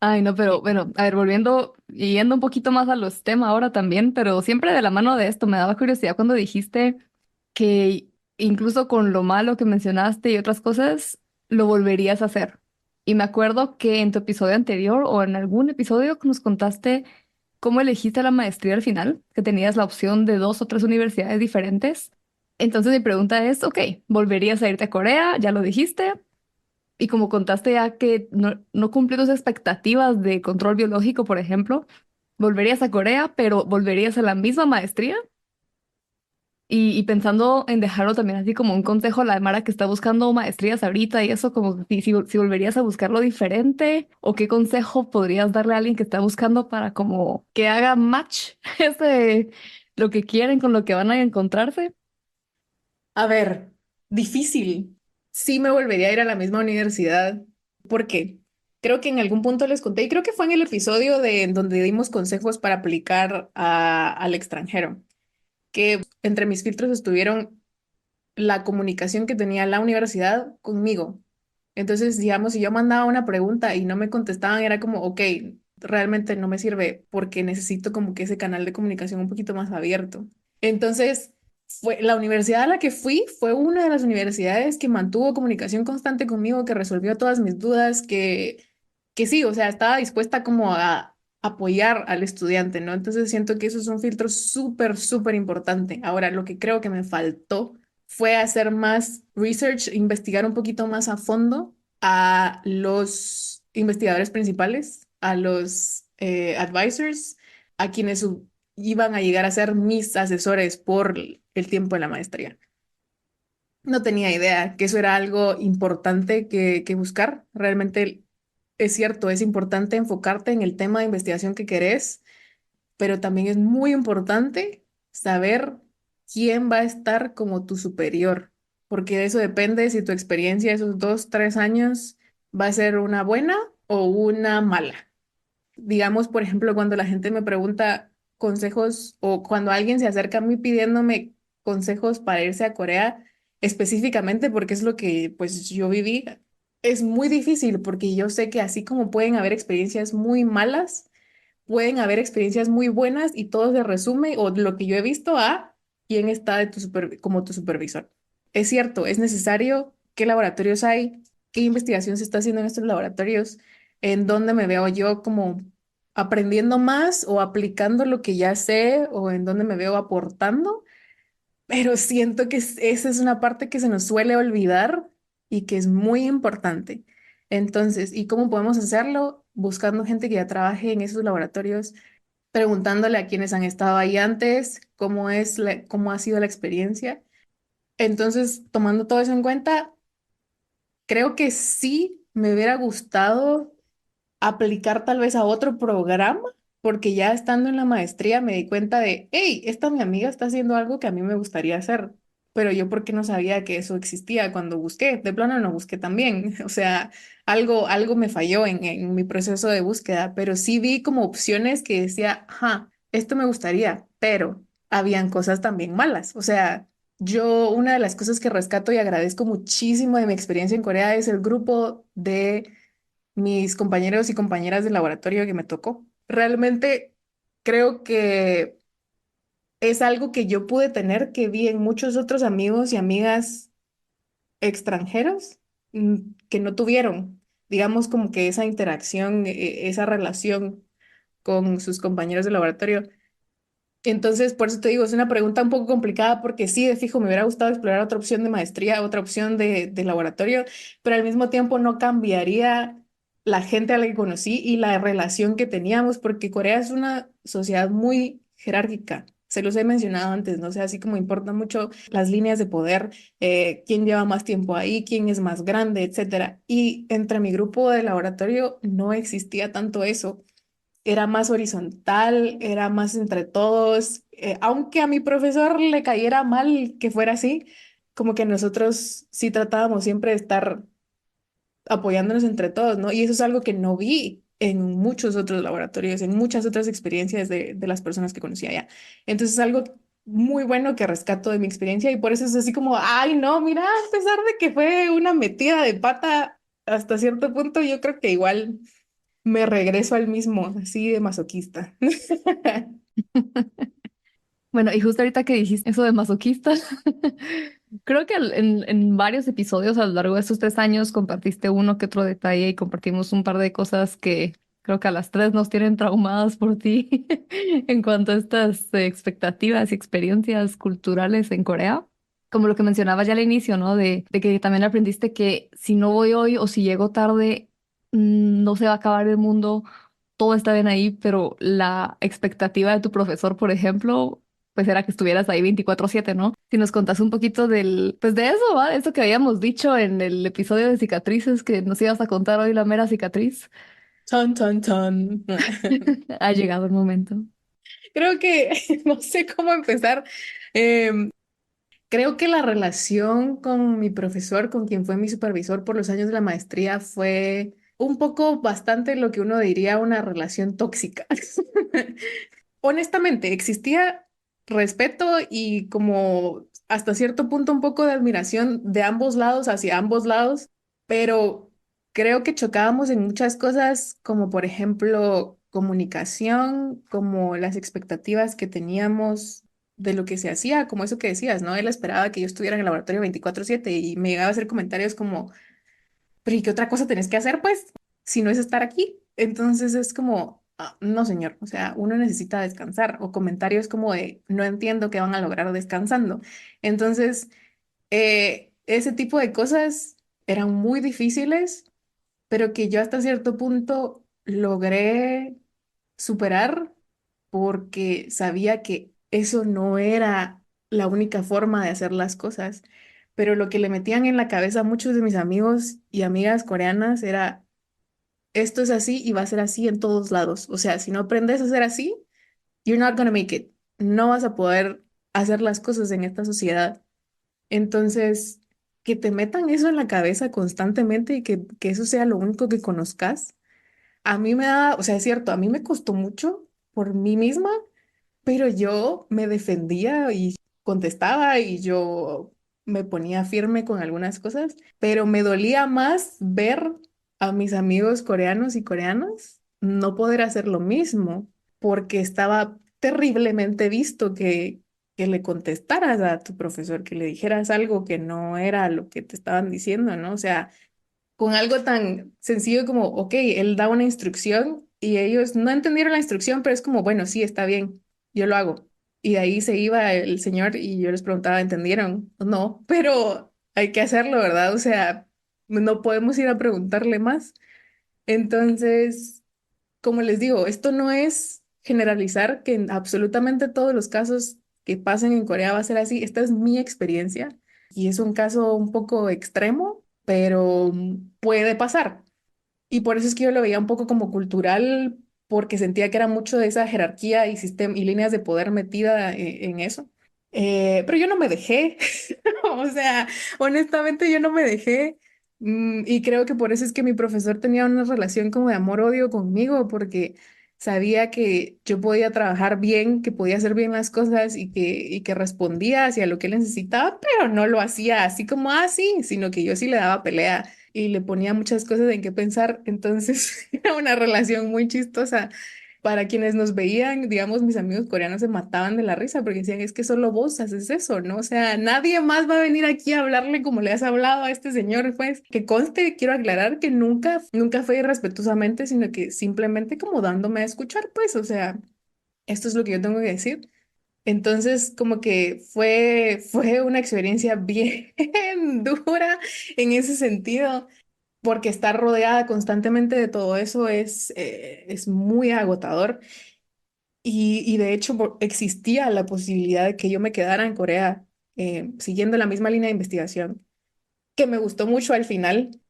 Ay, no, pero bueno, a ver, volviendo y yendo un poquito más a los temas ahora también, pero siempre de la mano de esto, me daba curiosidad cuando dijiste que incluso con lo malo que mencionaste y otras cosas, lo volverías a hacer. Y me acuerdo que en tu episodio anterior o en algún episodio que nos contaste cómo elegiste la maestría al final, que tenías la opción de dos o tres universidades diferentes. Entonces mi pregunta es, ok, ¿volverías a irte a Corea? Ya lo dijiste. Y como contaste ya que no cumplió tus expectativas de control biológico, por ejemplo, volverías a Corea, pero volverías a la misma maestría. Y pensando en dejarlo también así como un consejo a la Mara que está buscando maestrías ahorita y eso, como si volverías a buscarlo diferente, o qué consejo podrías darle a alguien que está buscando para como que haga match ese lo que quieren con lo que van a encontrarse. A ver, difícil. Sí me volvería a ir a la misma universidad. ¿Por qué? Creo que en algún punto les conté, y creo que fue en el episodio en donde dimos consejos para aplicar al extranjero, que entre mis filtros estuvieron la comunicación que tenía la universidad conmigo. Entonces, digamos, si yo mandaba una pregunta y no me contestaban, era como, ok, realmente no me sirve porque necesito como que ese canal de comunicación un poquito más abierto. Entonces, la universidad a la que fui fue una de las universidades que mantuvo comunicación constante conmigo, que resolvió todas mis dudas, que sí, o sea, estaba dispuesta como a apoyar al estudiante, ¿no? Entonces siento que eso es un filtro súper, súper importante. Ahora, lo que creo que me faltó fue hacer más research, investigar un poquito más a fondo a los investigadores principales, a los advisors, a quienes iban a llegar a ser mis asesores por el tiempo de la maestría. No tenía idea que eso era algo importante que buscar. Realmente es cierto, es importante enfocarte en el tema de investigación que querés, pero también es muy importante saber quién va a estar como tu superior, porque de eso depende si tu experiencia esos 2, 3 años va a ser una buena o una mala. Digamos, por ejemplo, cuando la gente me pregunta consejos o cuando alguien se acerca a mí pidiéndome consejos para irse a Corea, específicamente porque es lo que pues yo viví, es muy difícil porque yo sé que así como pueden haber experiencias muy malas, pueden haber experiencias muy buenas y todo se resume o lo que yo he visto a quién está de como tu supervisor. Es cierto, es necesario qué laboratorios hay, qué investigación se está haciendo en estos laboratorios, en dónde me veo yo como aprendiendo más o aplicando lo que ya sé o en dónde me veo aportando, pero siento que esa es una parte que se nos suele olvidar y que es muy importante. Entonces, ¿y cómo podemos hacerlo? Buscando gente que ya trabaje en esos laboratorios, preguntándole a quienes han estado ahí antes, cómo ha sido la experiencia. Entonces, tomando todo eso en cuenta, creo que sí me hubiera gustado aplicar tal vez a otro programa, porque ya estando en la maestría me di cuenta de, hey, esta mi amiga está haciendo algo que a mí me gustaría hacer, pero yo porque no sabía que eso existía cuando busqué, de plano no busqué también, o sea, algo me falló en mi proceso de búsqueda, pero sí vi como opciones que decía, ajá, esto me gustaría, pero habían cosas también malas, o sea... Yo, una de las cosas que rescato y agradezco muchísimo de mi experiencia en Corea es el grupo de mis compañeros y compañeras de laboratorio que me tocó. Realmente creo que es algo que yo pude tener que vi en muchos otros amigos y amigas extranjeros que no tuvieron, digamos como que esa interacción, esa relación con sus compañeros de laboratorio. Entonces, por eso te digo, es una pregunta un poco complicada porque sí, de fijo, me hubiera gustado explorar otra opción de maestría, otra opción de laboratorio, pero al mismo tiempo no cambiaría la gente a la que conocí y la relación que teníamos, porque Corea es una sociedad muy jerárquica. Se los he mencionado antes, ¿no? O sea, así como importan mucho las líneas de poder, quién lleva más tiempo ahí, quién es más grande, etcétera. Y entre mi grupo de laboratorio no existía tanto eso, era más horizontal, era más entre todos, aunque a mi profesor le cayera mal que fuera así, como que nosotros sí tratábamos siempre de estar apoyándonos entre todos, ¿no? Y eso es algo que no vi en muchos otros laboratorios, en muchas otras experiencias de las personas que conocí allá. Entonces es algo muy bueno que rescato de mi experiencia y por eso es así como, ay, no, mira, a pesar de que fue una metida de pata hasta cierto punto, yo creo que igual me regreso al mismo, así de masoquista. Bueno, y justo ahorita que dijiste eso de masoquista, creo que en varios episodios a lo largo de estos 3 años compartiste uno que otro detalle y compartimos un par de cosas que creo que a las tres nos tienen traumadas por ti en cuanto a estas expectativas y experiencias culturales en Corea. Como lo que mencionabas ya al inicio, ¿no? De que también aprendiste que si no voy hoy o si llego tarde, no se va a acabar el mundo, todo está bien ahí, pero la expectativa de tu profesor, por ejemplo, pues era que estuvieras ahí 24/7, ¿no? Si nos contás un poquito pues de eso, ¿va? De eso que habíamos dicho en el episodio de cicatrices, que nos ibas a contar hoy la mera cicatriz. Ton, ton, ton. Ha llegado el momento. Creo que no sé cómo empezar. Em, Creo que la relación con mi profesor, con quien fue mi supervisor por los años de la maestría, fue un poco bastante lo que uno diría una relación tóxica. Honestamente, existía respeto y como hasta cierto punto un poco de admiración de ambos lados, hacia ambos lados, pero creo que chocábamos en muchas cosas, como por ejemplo comunicación, como las expectativas que teníamos de lo que se hacía, como eso que decías, ¿no? Él esperaba que yo estuviera en el laboratorio 24/7 y me llegaba a hacer comentarios como, pero ¿y qué otra cosa tenés que hacer, pues, si no es estar aquí? Entonces es como, no, señor, o sea, uno necesita descansar o comentarios como de, no entiendo qué van a lograr descansando. Entonces, ese tipo de cosas eran muy difíciles, pero que yo hasta cierto punto logré superar porque sabía que eso no era la única forma de hacer las cosas. Pero lo que le metían en la cabeza a muchos de mis amigos y amigas coreanas era, esto es así y va a ser así en todos lados. O sea, si no aprendes a hacer así, you're not gonna make it. No vas a poder hacer las cosas en esta sociedad. Entonces, que te metan eso en la cabeza constantemente y que eso sea lo único que conozcas, a mí me da, o sea, es cierto, a mí me costó mucho por mí misma, pero yo me defendía y contestaba y yo me ponía firme con algunas cosas, pero me dolía más ver a mis amigos coreanos y coreanas no poder hacer lo mismo, porque estaba terriblemente visto que le contestaras a tu profesor, que le dijeras algo que no era lo que te estaban diciendo, ¿no? O sea, con algo tan sencillo como, ok, él da una instrucción y ellos no entendieron la instrucción, pero es como, bueno, sí, está bien, yo lo hago. Y de ahí se iba el señor y yo les preguntaba, ¿entendieron? No, pero hay que hacerlo, ¿verdad? O sea, no podemos ir a preguntarle más. Entonces, como les digo, esto no es generalizar que en absolutamente todos los casos que pasen en Corea va a ser así. Esta es mi experiencia y es un caso un poco extremo, pero puede pasar. Y por eso es que yo lo veía un poco como cultural, porque sentía que era mucho de esa jerarquía y sistema y líneas de poder metida en eso. Pero yo no me dejé, o sea, honestamente yo no me dejé. Y creo que por eso es que mi profesor tenía una relación como de amor-odio conmigo, porque sabía que yo podía trabajar bien, que podía hacer bien las cosas y que respondía hacia lo que él necesitaba, pero no lo hacía así como así, sino que yo sí le daba pelea y le ponía muchas cosas en qué pensar. Entonces era una relación muy chistosa. Para quienes nos veían, digamos, mis amigos coreanos se mataban de la risa porque decían, es que solo vos haces eso, ¿no? O sea, nadie más va a venir aquí a hablarle como le has hablado a este señor, pues. Que conste, quiero aclarar que nunca fue irrespetuosamente, sino que simplemente como dándome a escuchar, pues, o sea, esto es lo que yo tengo que decir. Entonces, como que fue una experiencia bien dura en ese sentido, porque estar rodeada constantemente de todo eso es muy agotador. Y de hecho existía la posibilidad de que yo me quedara en Corea siguiendo la misma línea de investigación, que me gustó mucho al final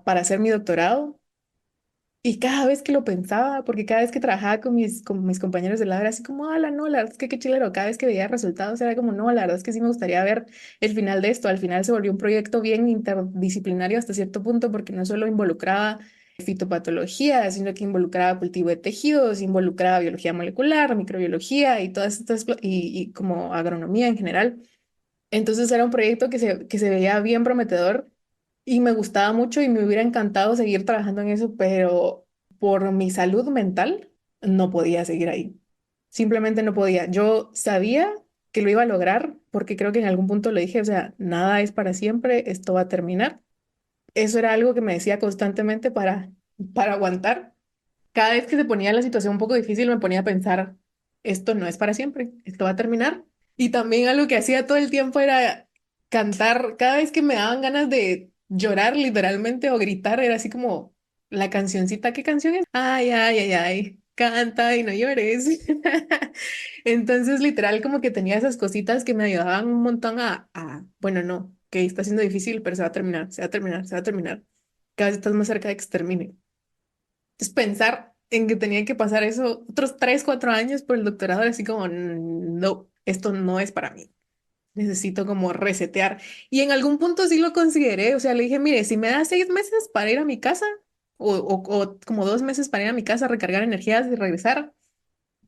para hacer mi doctorado. Y cada vez que lo pensaba, porque cada vez que trabajaba con mis compañeros de lado era así como, ala, no, la verdad es que qué chilero. Cada vez que veía resultados era como, no, la verdad es que sí me gustaría ver el final de esto. Al final se volvió un proyecto bien interdisciplinario hasta cierto punto, porque no solo involucraba fitopatología, sino que involucraba cultivo de tejidos, involucraba biología molecular, microbiología y todas estas, y como agronomía en general. Entonces era un proyecto que se veía bien prometedor y me gustaba mucho y me hubiera encantado seguir trabajando en eso, pero por mi salud mental no podía seguir ahí. Simplemente no podía. Yo sabía que lo iba a lograr porque creo que en algún punto le dije, o sea, nada es para siempre, esto va a terminar. Eso era algo que me decía constantemente para aguantar. Cada vez que se ponía la situación un poco difícil, me ponía a pensar, esto no es para siempre, esto va a terminar. Y también algo que hacía todo el tiempo era cantar. Cada vez que me daban ganas de llorar literalmente o gritar, era así como la cancioncita, ¿qué canción es? Ay, ay, ay, ay, canta y no llores. Entonces, literal, como que tenía esas cositas que me ayudaban un montón bueno, no, que está siendo difícil, pero se va a terminar, se va a terminar, se va a terminar. Cada vez estás más cerca de que se termine. Entonces, pensar en que tenía que pasar eso otros 3, 4 años por el doctorado, era así como, no, esto no es para mí. Necesito como resetear. Y en algún punto sí lo consideré, o sea, le dije, mire, si me da 6 meses para ir a mi casa, o como 2 meses para ir a mi casa, recargar energías y regresar,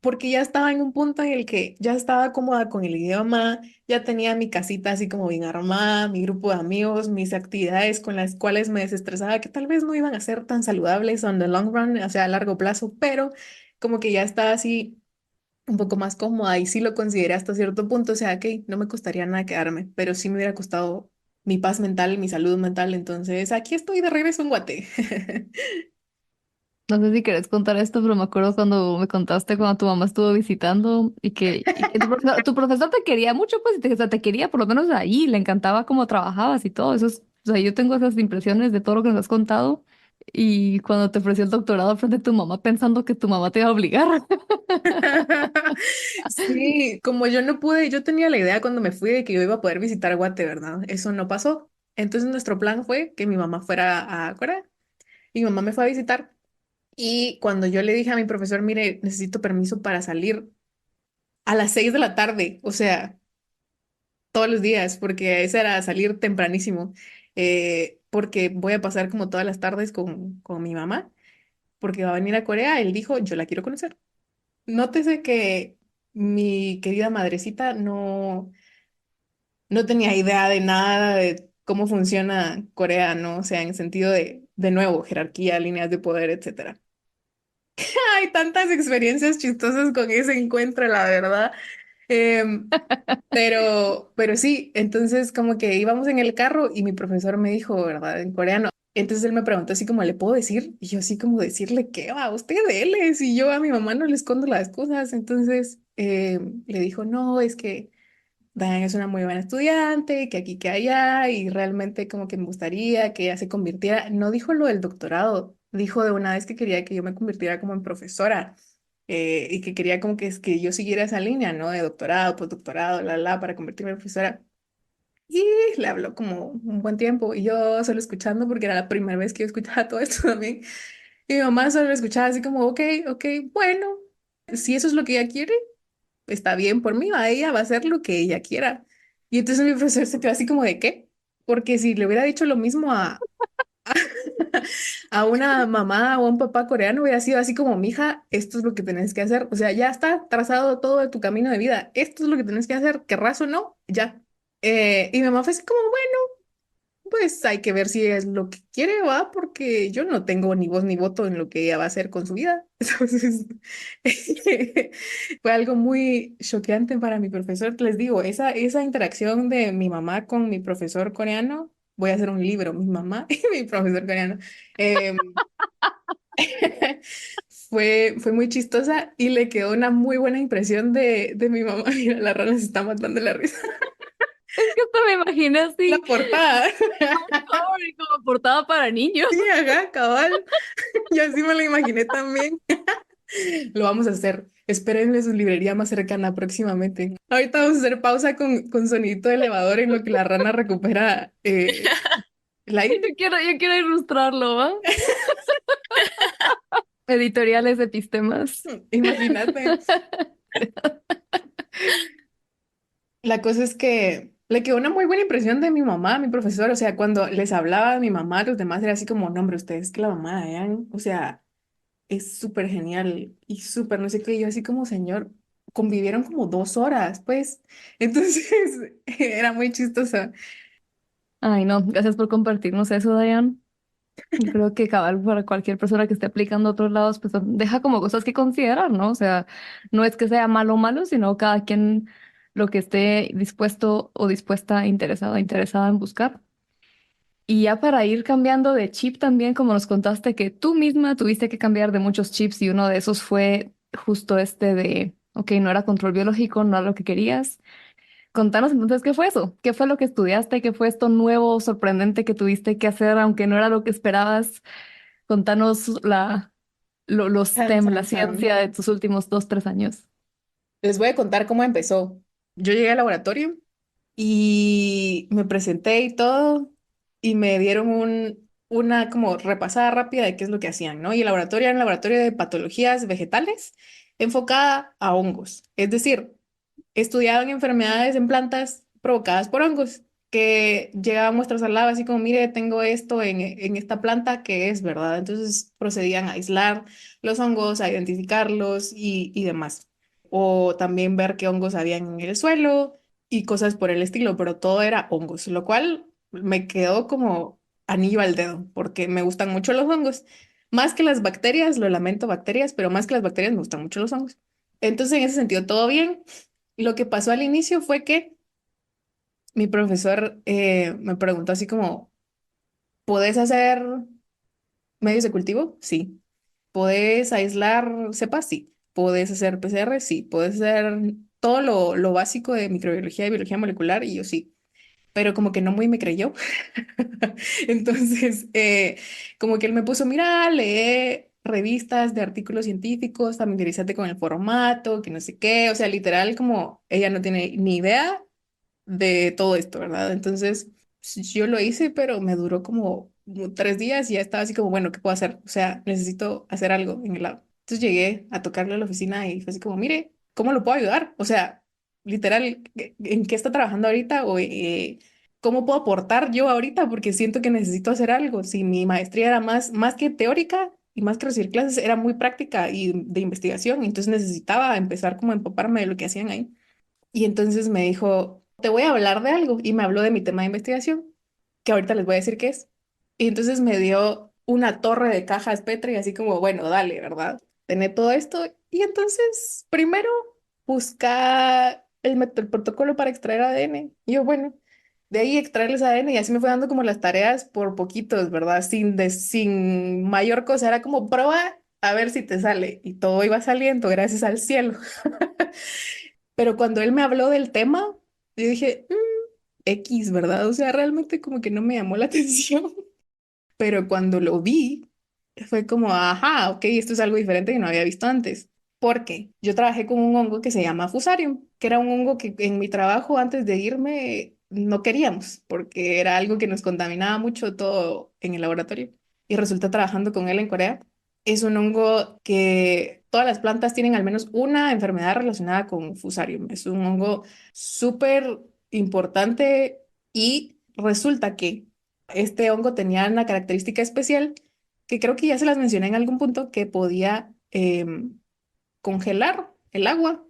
porque ya estaba en un punto en el que ya estaba cómoda con el idioma, ya tenía mi casita así como bien armada, mi grupo de amigos, mis actividades con las cuales me desestresaba, que tal vez no iban a ser tan saludables on the long run, o sea, a largo plazo, pero como que ya estaba así un poco más cómoda y sí lo consideré hasta cierto punto, o sea, que no me costaría nada quedarme, pero sí me hubiera costado mi paz mental, mi salud mental, entonces aquí estoy de regreso en Guate. No sé si querés contar esto, pero me acuerdo cuando me contaste cuando tu mamá estuvo visitando y que tu profesor te quería mucho, pues, o sea, te quería por lo menos ahí, le encantaba cómo trabajabas y todo. Eso es, o sea, yo tengo esas impresiones de todo lo que nos has contado. Y cuando te ofreció el doctorado frente a tu mamá pensando que tu mamá te iba a obligar. Sí, como yo no pude, yo tenía la idea cuando me fui de que yo iba a poder visitar Guate, ¿verdad? Eso no pasó. Entonces nuestro plan fue que mi mamá fuera a Corea y mi mamá me fue a visitar. Y cuando yo le dije a mi profesor, mire, necesito permiso para salir a las 6 de la tarde, o sea, todos los días, porque esa era salir tempranísimo, porque voy a pasar como todas las tardes con mi mamá, porque va a venir a Corea, él dijo, yo la quiero conocer. Nótese que mi querida madrecita no tenía idea de nada de cómo funciona Corea, ¿no? O sea, en el sentido de nuevo, jerarquía, líneas de poder, etcétera. Hay tantas experiencias chistosas con ese encuentro, la verdad. Em, pero sí, entonces como que íbamos en el carro y mi profesor me dijo, ¿verdad? En coreano. Entonces él me preguntó así como, ¿le puedo decir? Y yo así como decirle, ¿qué va? Usted dele. Si yo a mi mamá no le escondo las cosas. Entonces le dijo, no, es que Diane es una muy buena estudiante, que aquí, que allá, y realmente como que me gustaría que ella se convirtiera, no dijo lo del doctorado, dijo de una vez que quería que yo me convirtiera como en profesora y que quería como que, es que yo siguiera esa línea, ¿no? De doctorado, postdoctorado, para convertirme en profesora. Y le habló como un buen tiempo y yo solo escuchando porque era la primera vez que yo escuchaba todo esto también. Y mi mamá solo escuchaba así como, ok, ok, bueno, si eso es lo que ella quiere está bien por mí, va, ella va a hacer lo que ella quiera. Y entonces mi profesor se quedó así como de ¿qué? Porque si le hubiera dicho lo mismo a una mamá o a un papá coreano, hubiera sido así como, mija, esto es lo que tenés que hacer. O sea, ya está trazado todo de tu camino de vida. Esto es lo que tenés que hacer, querrás o no, ya. Y mi mamá fue así como, bueno, pues hay que ver si es lo que quiere, va, porque yo no tengo ni voz ni voto en lo que ella va a hacer con su vida. Entonces, fue algo muy choqueante para mi profesor. Les digo, esa interacción de mi mamá con mi profesor coreano, voy a hacer un libro, mi mamá y mi profesor coreano. em, fue muy chistosa y le quedó una muy buena impresión de mi mamá. Mira, la rana se está matando la risa. Es que hasta me imaginé La así, portada. Story, como portada para niños. Sí, ajá, cabal. Yo así me lo imaginé también. Lo vamos a hacer. Espérenle su librería más cercana próximamente. Ahorita vamos a hacer pausa con sonidito de elevador en lo que la rana recupera el aire. Yo quiero ilustrarlo, ¿va? Editoriales, epistemas. Imagínate. La cosa es que le quedó una muy buena impresión de mi mamá, mi profesor. O sea, cuando les hablaba de mi mamá, los demás era así como, no, hombre, ustedes que la mamá de Ian, o sea, es súper genial y súper no sé qué. Y yo así como, señor, convivieron como 2 horas, pues. Entonces, era muy chistosa. Ay, no, gracias por compartirnos eso, Diane. Yo creo que cabal para cualquier persona que esté aplicando a otros lados, pues deja como cosas que considerar, ¿no? O sea, no es que sea malo o malo, sino cada quien lo que esté dispuesto o dispuesta, interesada en buscar. Y ya para ir cambiando de chip también, como nos contaste que tú misma tuviste que cambiar de muchos chips y uno de esos fue justo este de, ok, no era control biológico, no era lo que querías. Contanos entonces qué fue eso, qué fue lo que estudiaste, qué fue esto nuevo, sorprendente que tuviste que hacer, aunque no era lo que esperabas. Contanos los Chan, STEM, la chan, chan. ciencia de tus últimos 2, 3 años. Les voy a contar cómo empezó. Yo llegué al laboratorio y me presenté y todo y me dieron una como repasada rápida de qué es lo que hacían, ¿no? Y el laboratorio era un laboratorio de patologías vegetales enfocada a hongos. Es decir, estudiaban enfermedades en plantas provocadas por hongos, que llegaban muestras al lab así como, mire, tengo esto en esta planta que es verdad. Entonces procedían a aislar los hongos, a identificarlos y demás. o también ver qué hongos habían en el suelo y cosas por el estilo, pero todo era hongos, lo cual me quedó como anillo al dedo, porque me gustan mucho los hongos. Más que las bacterias, lo lamento bacterias, pero más que las bacterias me gustan mucho los hongos. Entonces, en ese sentido, todo bien. Lo que pasó al inicio fue que mi profesor me preguntó así como, ¿podés hacer medios de cultivo? Sí. ¿Podés aislar cepas? Sí. ¿Podés hacer PCR? Sí. ¿Podés hacer todo lo básico de microbiología y biología molecular? Y yo sí. Pero como que no muy me creyó. Entonces, como que él me puso, mira, lee revistas de artículos científicos, familiarízate con el formato, que no sé qué. O sea, literal, como ella no tiene ni idea de todo esto, ¿verdad? Entonces, yo lo hice, pero me duró como 3 días y ya estaba así como, bueno, ¿qué puedo hacer? O sea, necesito hacer algo en el lado. Entonces llegué a tocarle a la oficina y fue así como, mire, ¿cómo lo puedo ayudar? O sea, literal, ¿en qué está trabajando ahorita? O ¿cómo puedo aportar yo ahorita? Porque siento que necesito hacer algo. Si mi maestría era más que teórica y más que recibir clases, era muy práctica y de investigación, entonces necesitaba empezar como a empaparme de lo que hacían ahí. Y entonces me dijo, te voy a hablar de algo. Y me habló de mi tema de investigación, que ahorita les voy a decir qué es. Y entonces me dio una torre de cajas Petri, así como, bueno, dale, ¿verdad? Tené todo esto. Y entonces, primero, busca el protocolo para extraer ADN. Y yo, bueno, de ahí extraer el ADN y así me fue dando como las tareas por poquitos, ¿verdad? Sin mayor cosa. Era como prueba a ver si te sale. Y todo iba saliendo, gracias al cielo. Pero cuando él me habló del tema, yo dije, X, ¿verdad? O sea, realmente como que no me llamó la atención. Pero cuando lo vi, fue como, ajá, ok, esto es algo diferente que no había visto antes. Porque yo trabajé con un hongo que se llama Fusarium, que era un hongo que en mi trabajo antes de irme no queríamos, porque era algo que nos contaminaba mucho todo en el laboratorio. Y resulta trabajando con él en Corea. Es un hongo que todas las plantas tienen al menos una enfermedad relacionada con Fusarium. Es un hongo súper importante y resulta que este hongo tenía una característica especial que creo que ya se las mencioné en algún punto, que podía congelar el agua.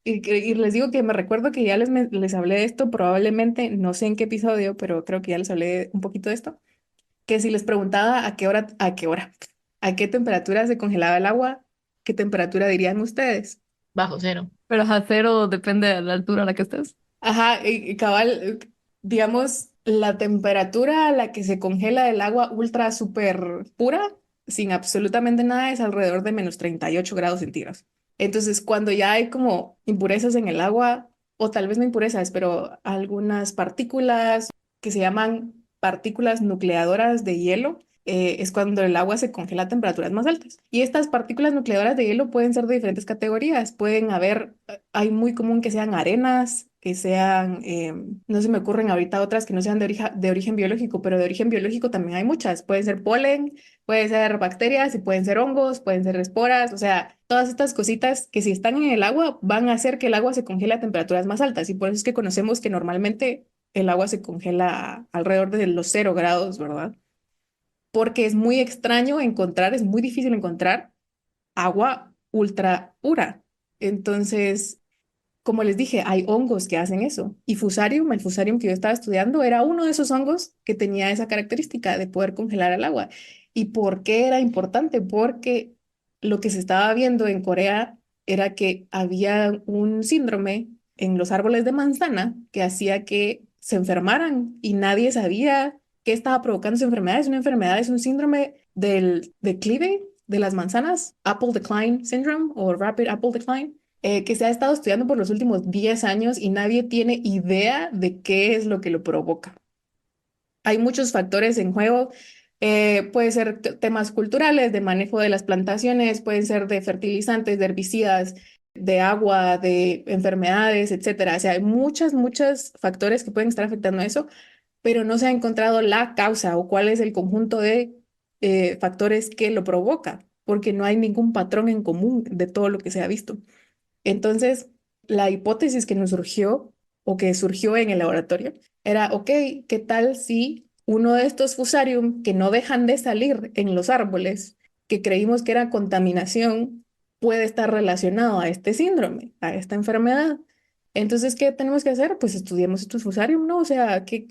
Y les digo que me recuerdo que ya les hablé de esto, probablemente, no sé en qué episodio, pero creo que ya les hablé un poquito de esto, que si les preguntaba a qué temperatura se congelaba el agua, ¿qué temperatura dirían ustedes? Bajo cero. Pero a cero depende de la altura a la que estés. Ajá, y cabal, digamos, la temperatura a la que se congela el agua ultra súper pura, sin absolutamente nada, es alrededor de -38 grados centígrados. Entonces, cuando ya hay como impurezas en el agua, o tal vez no impurezas, pero algunas partículas que se llaman partículas nucleadoras de hielo, es cuando el agua se congela a temperaturas más altas. Y estas partículas nucleadoras de hielo pueden ser de diferentes categorías. Pueden haber, hay muy común que sean arenas, que sean, no se me ocurren ahorita otras que no sean de origen biológico, pero de origen biológico también hay muchas. Pueden ser polen, pueden ser bacterias, y pueden ser hongos, pueden ser esporas, o sea, todas estas cositas que si están en el agua van a hacer que el agua se congele a temperaturas más altas. Y por eso es que conocemos que normalmente el agua se congela alrededor de los 0 grados, ¿verdad? Porque es muy extraño encontrar, es muy difícil encontrar agua ultra pura. Entonces, como les dije, hay hongos que hacen eso. Y Fusarium, el Fusarium que yo estaba estudiando, era uno de esos hongos que tenía esa característica de poder congelar el agua. ¿Y por qué era importante? Porque lo que se estaba viendo en Corea era que había un síndrome en los árboles de manzana que hacía que se enfermaran y nadie sabía qué estaba provocando esa enfermedad. Es una enfermedad, es un síndrome del declive de las manzanas, Apple Decline Syndrome o Rapid Apple Decline, que se ha estado estudiando por los últimos 10 años y nadie tiene idea de qué es lo que lo provoca. Hay muchos factores en juego. Puede ser temas culturales, de manejo de las plantaciones, pueden ser de fertilizantes, de herbicidas, de agua, de enfermedades, etcétera. O sea, hay muchos factores que pueden estar afectando eso, pero no se ha encontrado la causa o cuál es el conjunto de factores que lo provoca, porque no hay ningún patrón en común de todo lo que se ha visto. Entonces, la hipótesis que nos surgió o que surgió en el laboratorio era, ok, ¿qué tal si uno de estos fusarium que no dejan de salir en los árboles, que creímos que era contaminación, puede estar relacionado a este síndrome, a esta enfermedad. Entonces, ¿qué tenemos que hacer? Pues estudiemos estos fusarium, ¿no? O sea, ¿qué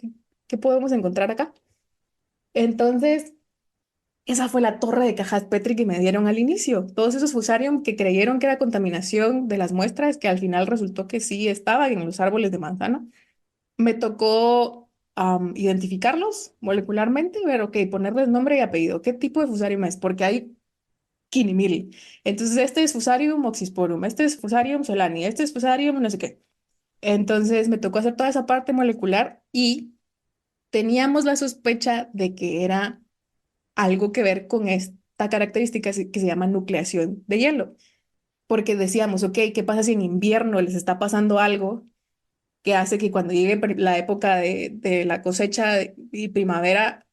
podemos encontrar acá? Entonces, esa fue la torre de cajas Petri que me dieron al inicio. Todos esos fusarium que creyeron que era contaminación de las muestras, que al final resultó que sí estaban en los árboles de manzana. Me tocó identificarlos molecularmente, ver, ok, ponerles nombre y apellido. ¿Qué tipo de fusarium es? Porque hay quinimil. Entonces, este es Fusarium oxysporum, este es Fusarium solani, este es Fusarium no sé qué. Entonces, me tocó hacer toda esa parte molecular y teníamos la sospecha de que era algo que ver con esta característica que se llama nucleación de hielo. Porque decíamos, ok, ¿qué pasa si en invierno les está pasando algo que hace que cuando llegue la época de la cosecha y primavera,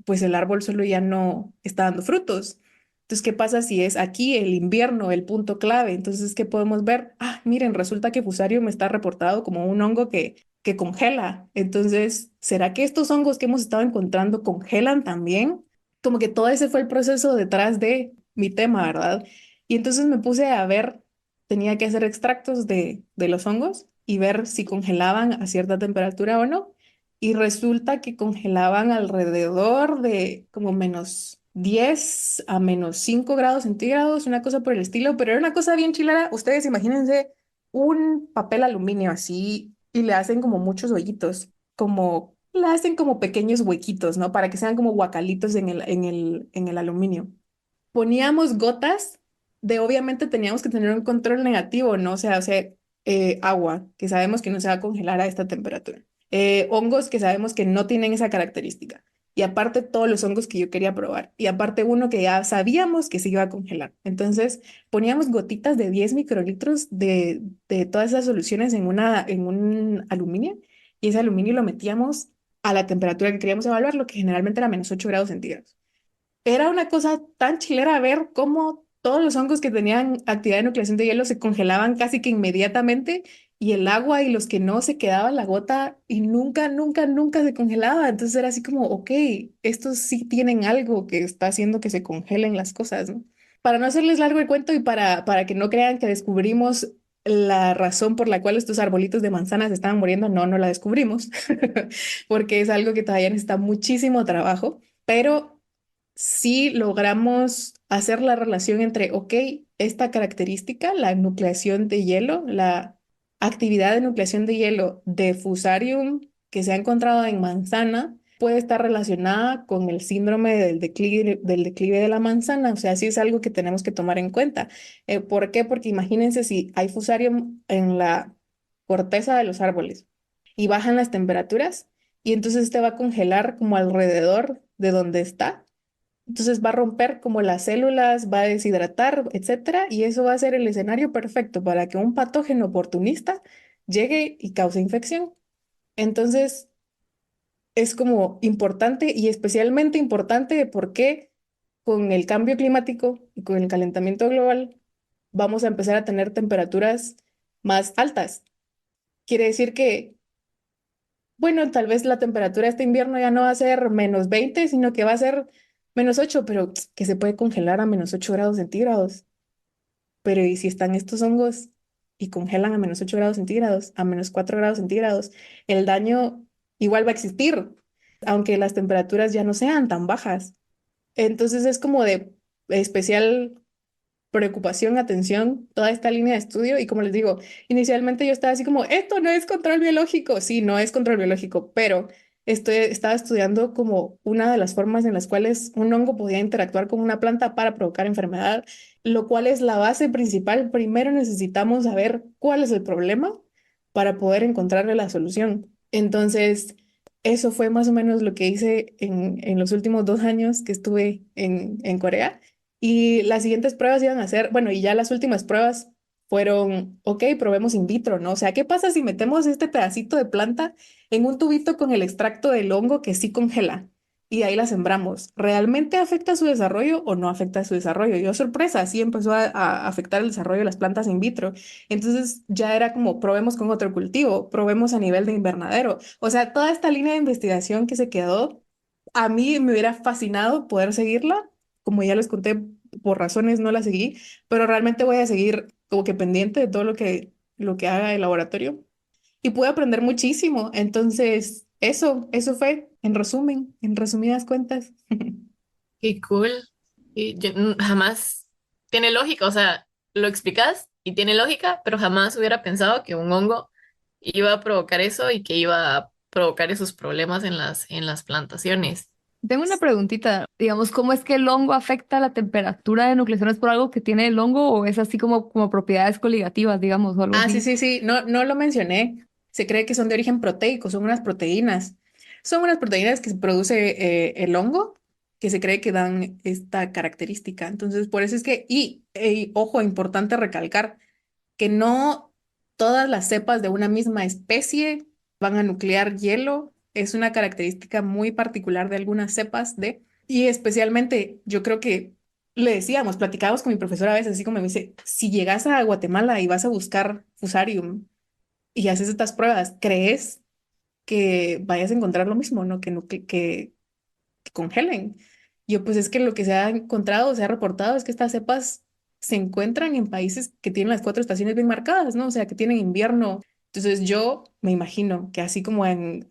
pues el árbol solo ya no está dando frutos? Entonces, ¿qué pasa si es aquí el invierno el punto clave? Entonces, ¿qué podemos ver? Ah, miren, resulta que Fusarium está reportado como un hongo que congela. Entonces, ¿será que estos hongos que hemos estado encontrando congelan también? Como que todo ese fue el proceso detrás de mi tema, ¿verdad? Y entonces me puse a ver, tenía que hacer extractos de los hongos y ver si congelaban a cierta temperatura o no. Y resulta que congelaban alrededor de como -10 a -5 grados centígrados, una cosa por el estilo, pero era una cosa bien chilera. Ustedes imagínense un papel aluminio así y le hacen como muchos hoyitos, como le hacen como pequeños huequitos, ¿no? Para que sean como guacalitos en el aluminio. Poníamos gotas obviamente teníamos que tener un control negativo, ¿no? O sea, agua, que sabemos que no se va a congelar a esta temperatura. Hongos que sabemos que no tienen esa característica. Y aparte todos los hongos que yo quería probar. Y aparte uno que ya sabíamos que se iba a congelar. Entonces poníamos gotitas de 10 microlitros de todas esas soluciones en un aluminio. Y ese aluminio lo metíamos a la temperatura que queríamos evaluar, lo que generalmente era -8 grados centígrados. Era una cosa tan chilera ver cómo todos los hongos que tenían actividad de nucleación de hielo se congelaban casi que inmediatamente y el agua y los que no se quedaba la gota y nunca, nunca, nunca se congelaba. Entonces era así como, ok, estos sí tienen algo que está haciendo que se congelen las cosas, ¿no? Para no hacerles largo el cuento y para que no crean que descubrimos la razón por la cual estos arbolitos de manzanas estaban muriendo, no, no la descubrimos, porque es algo que todavía necesita muchísimo trabajo, pero sí logramos hacer la relación entre, ok, esta característica, la nucleación de hielo, la actividad de nucleación de hielo de Fusarium que se ha encontrado en manzana, puede estar relacionada con el síndrome del declive de la manzana. O sea, sí es algo que tenemos que tomar en cuenta. ¿Por qué? Porque imagínense si hay Fusarium en la corteza de los árboles y bajan las temperaturas y entonces este va a congelar como alrededor de donde está, entonces va a romper como las células, va a deshidratar, etcétera, y eso va a ser el escenario perfecto para que un patógeno oportunista llegue y cause infección. Entonces es como importante y especialmente importante porque con el cambio climático y con el calentamiento global vamos a empezar a tener temperaturas más altas. Quiere decir que, bueno, tal vez la temperatura este invierno ya no va a ser -20, sino que va a ser -8, pero que se puede congelar a -8 grados centígrados. Pero ¿y si están estos hongos y congelan a -8 grados centígrados, a -4 grados centígrados? El daño igual va a existir, aunque las temperaturas ya no sean tan bajas. Entonces es como de especial preocupación, atención, toda esta línea de estudio. Y como les digo, inicialmente yo estaba así como, esto no es control biológico. Sí, no es control biológico, pero estaba estudiando como una de las formas en las cuales un hongo podía interactuar con una planta para provocar enfermedad, lo cual es la base principal. Primero necesitamos saber cuál es el problema para poder encontrarle la solución. Entonces, eso fue más o menos lo que hice en los últimos 2 años que estuve en Corea. Y las siguientes pruebas iban a ser, bueno, y ya las últimas pruebas fueron, ok, probemos in vitro, ¿no? O sea, ¿qué pasa si metemos este pedacito de planta en un tubito con el extracto del hongo que sí congela y de ahí la sembramos? ¿Realmente afecta su desarrollo o no afecta su desarrollo? Y oh, sorpresa, sí empezó a afectar el desarrollo de las plantas in vitro. Entonces ya era como, probemos con otro cultivo, probemos a nivel de invernadero. O sea, toda esta línea de investigación que se quedó, a mí me hubiera fascinado poder seguirla. Como ya les conté, por razones no la seguí, pero realmente voy a seguir como que pendiente de todo lo que haga el laboratorio y pude aprender muchísimo. Entonces, eso fue, en resumen, en resumidas cuentas. Qué cool. Y jamás tiene lógica, o sea, lo explicas y tiene lógica, pero jamás hubiera pensado que un hongo iba a provocar eso y que iba a provocar esos problemas en las plantaciones. Tengo una preguntita, digamos, ¿cómo es que el hongo afecta la temperatura de nucleación? ¿Es por algo que tiene el hongo o es así como propiedades coligativas, digamos, o algo Ah, sí, así? sí, sí, no, no lo mencioné. Se cree que son de origen proteico, son unas proteínas. Son unas proteínas que produce el hongo, que se cree que dan esta característica. Entonces, por eso es que, ojo, importante recalcar que no todas las cepas de una misma especie van a nuclear hielo. Es una característica muy particular de algunas cepas y especialmente yo creo que le decíamos, platicábamos con mi profesora a veces, así como me dice, si llegas a Guatemala y vas a buscar Fusarium y haces estas pruebas, ¿crees que vayas a encontrar lo mismo, ¿no? Que congelen? Yo, pues es que lo que se ha encontrado, se ha reportado es que estas cepas se encuentran en países que tienen las cuatro estaciones bien marcadas, ¿no? O sea, que tienen invierno. Entonces yo me imagino que así como en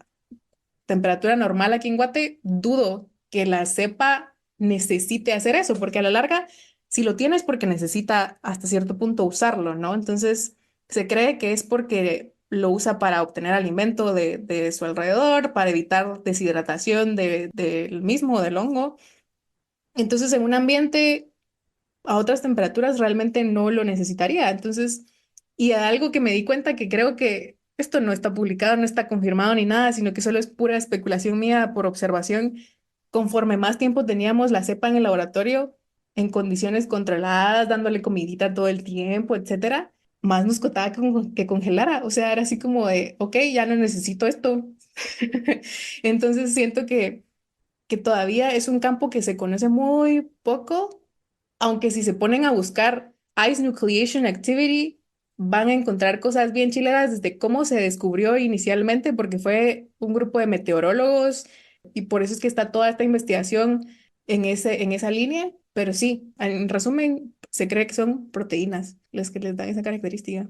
temperatura normal aquí en Guate, dudo que la cepa necesite hacer eso, porque a la larga, si lo tienes porque necesita hasta cierto punto usarlo, ¿no? Entonces, se cree que es porque lo usa para obtener alimento de su alrededor, para evitar deshidratación del mismo, del hongo. Entonces, en un ambiente a otras temperaturas realmente no lo necesitaría. Entonces, y algo que me di cuenta que creo que esto no está publicado, no está confirmado ni nada, sino que solo es pura especulación mía por observación. Conforme más tiempo teníamos la cepa en el laboratorio, en condiciones controladas, dándole comidita todo el tiempo, etcétera, más nos costaba que congelara. O sea, era así como de, ok, ya no necesito esto. Entonces siento que todavía es un campo que se conoce muy poco, aunque si se ponen a buscar Ice Nucleation Activity, van a encontrar cosas bien chileras desde cómo se descubrió inicialmente, porque fue un grupo de meteorólogos y por eso es que está toda esta investigación en esa línea. Pero sí, en resumen, se cree que son proteínas las que les dan esa característica.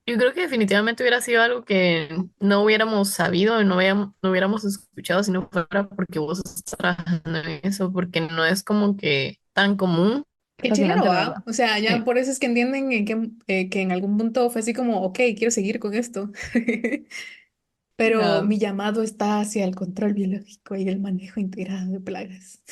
Yo creo que definitivamente hubiera sido algo que no hubiéramos sabido, no hubiéramos escuchado si no fuera porque vos estás trabajando en eso, porque no es como que tan común. Qué chilero, Fascinante, la ¿va? verdad. O sea, ya Sí. por eso es que entienden que en algún punto fue así como, ok, quiero seguir con esto. Pero Ah, mi llamado está hacia el control biológico y el manejo integrado de plagas.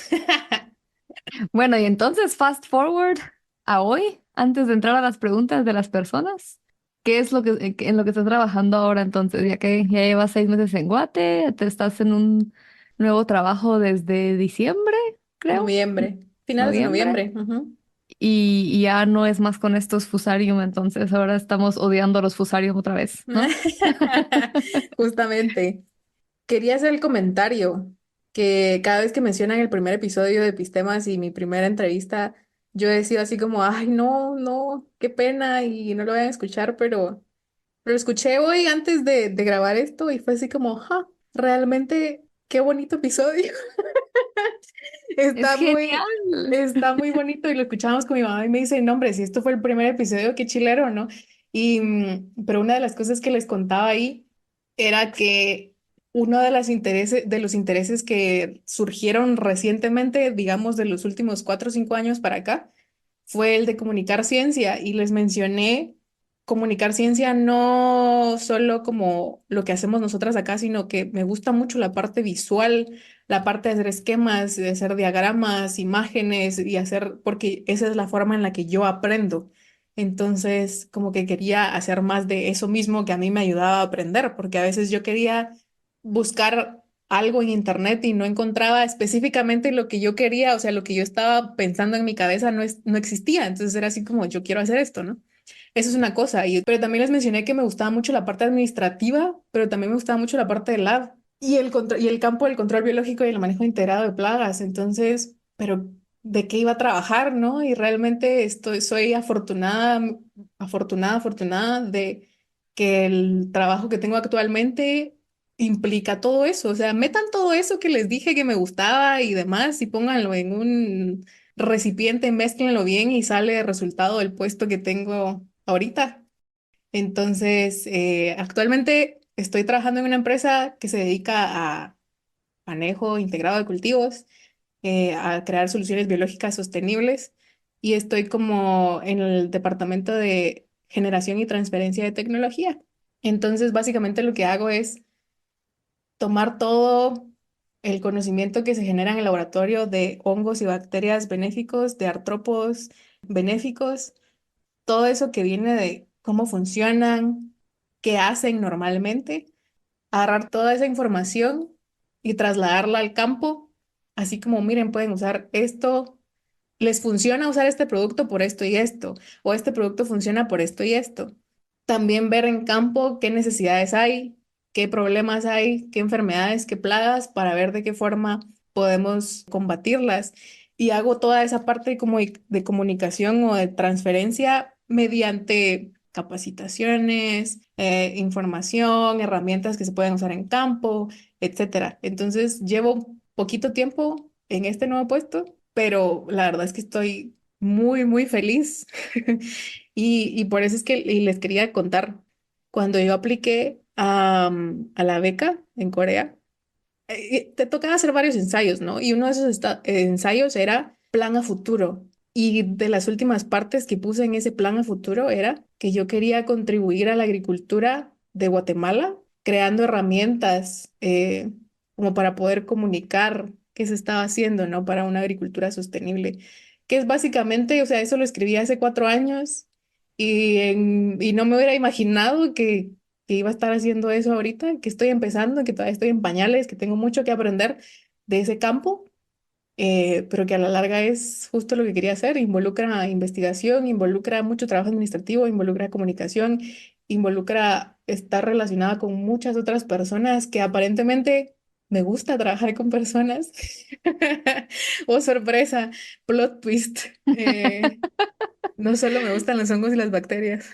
bueno, y entonces, fast forward a hoy, antes de entrar a las preguntas de las personas. ¿Qué es lo en lo que estás trabajando ahora entonces? Ya que ya llevas 6 meses en Guate, te estás en un nuevo trabajo desde diciembre, creo, Noviembre, finales de noviembre. noviembre. Ujú. Y ya no es más con estos fusarium, entonces ahora estamos odiando a los fusarium otra vez, ¿no? Justamente, quería hacer el comentario que cada vez que mencionan el primer episodio de Epistemas y mi primera entrevista, yo he sido así como, ay, no, no, qué pena y no lo voy a escuchar, pero lo escuché hoy antes de grabar esto y fue así como, ja, realmente qué bonito episodio. Es Está muy, genial. está muy bonito y lo escuchábamos con mi mamá y me dice, no, hombre, si esto fue el primer episodio, qué chilero, ¿no? Pero una de las cosas que les contaba ahí era que uno de los intereses que surgieron recientemente, digamos, de los últimos 4 o 5 años para acá, fue el de comunicar ciencia y les mencioné comunicar ciencia no solo como lo que hacemos nosotras acá, sino que me gusta mucho la parte visual, la parte de hacer esquemas, de hacer diagramas, imágenes y hacer, porque esa es la forma en la que yo aprendo. Entonces, como que quería hacer más de eso mismo que a mí me ayudaba a aprender, porque a veces yo quería buscar algo en internet y no encontraba específicamente lo que yo quería, o sea, lo que yo estaba pensando en mi cabeza no existía. Entonces era así como, yo quiero hacer esto, ¿no? Eso es una cosa. Pero también les mencioné que me gustaba mucho la parte administrativa, pero también me gustaba mucho la parte del lab y el campo del control biológico y el manejo integrado de plagas. Entonces, pero ¿de qué iba a trabajar, no? Y realmente soy afortunada de que el trabajo que tengo actualmente implica todo eso. O sea, metan todo eso que les dije que me gustaba y demás y pónganlo recipiente, mézclenlo bien y sale el resultado del puesto que tengo ahorita. Entonces, actualmente estoy trabajando en una empresa que se dedica a manejo integrado de cultivos, a crear soluciones biológicas sostenibles y estoy como en el departamento de generación y transferencia de tecnología. Entonces, básicamente lo que hago es tomar todo el conocimiento que se genera en el laboratorio de hongos y bacterias benéficos, de artrópodos benéficos, todo eso que viene de cómo funcionan, qué hacen normalmente, agarrar toda esa información y trasladarla al campo, así como, miren, pueden usar esto, les funciona usar este producto por esto y esto, o este producto funciona por esto y esto. También ver en campo qué necesidades hay, qué problemas hay, qué enfermedades, qué plagas, para ver de qué forma podemos combatirlas. Y hago toda esa parte como de comunicación o de transferencia mediante capacitaciones, información, herramientas que se pueden usar en campo, etcétera. Entonces, llevo poquito tiempo en este nuevo puesto, pero la verdad es que estoy muy, muy feliz. Y por eso es que y les quería contar, cuando yo apliqué a la beca en Corea, te tocaba hacer varios ensayos, ¿no? Y uno de esos ensayos era plan a futuro. Y de las últimas partes que puse en ese plan a futuro era que yo quería contribuir a la agricultura de Guatemala, creando herramientas como para poder comunicar qué se estaba haciendo, ¿no? Para una agricultura sostenible, que es básicamente, o sea, eso lo escribí hace 4 años y no me hubiera imaginado que iba a estar haciendo eso ahorita, que estoy empezando, que todavía estoy en pañales, que tengo mucho que aprender de ese campo, pero que a la larga es justo lo que quería hacer. Involucra investigación, involucra mucho trabajo administrativo, involucra comunicación, involucra estar relacionada con muchas otras personas que aparentemente me gusta trabajar con personas. Oh, sorpresa, plot twist. No solo me gustan los hongos y las bacterias.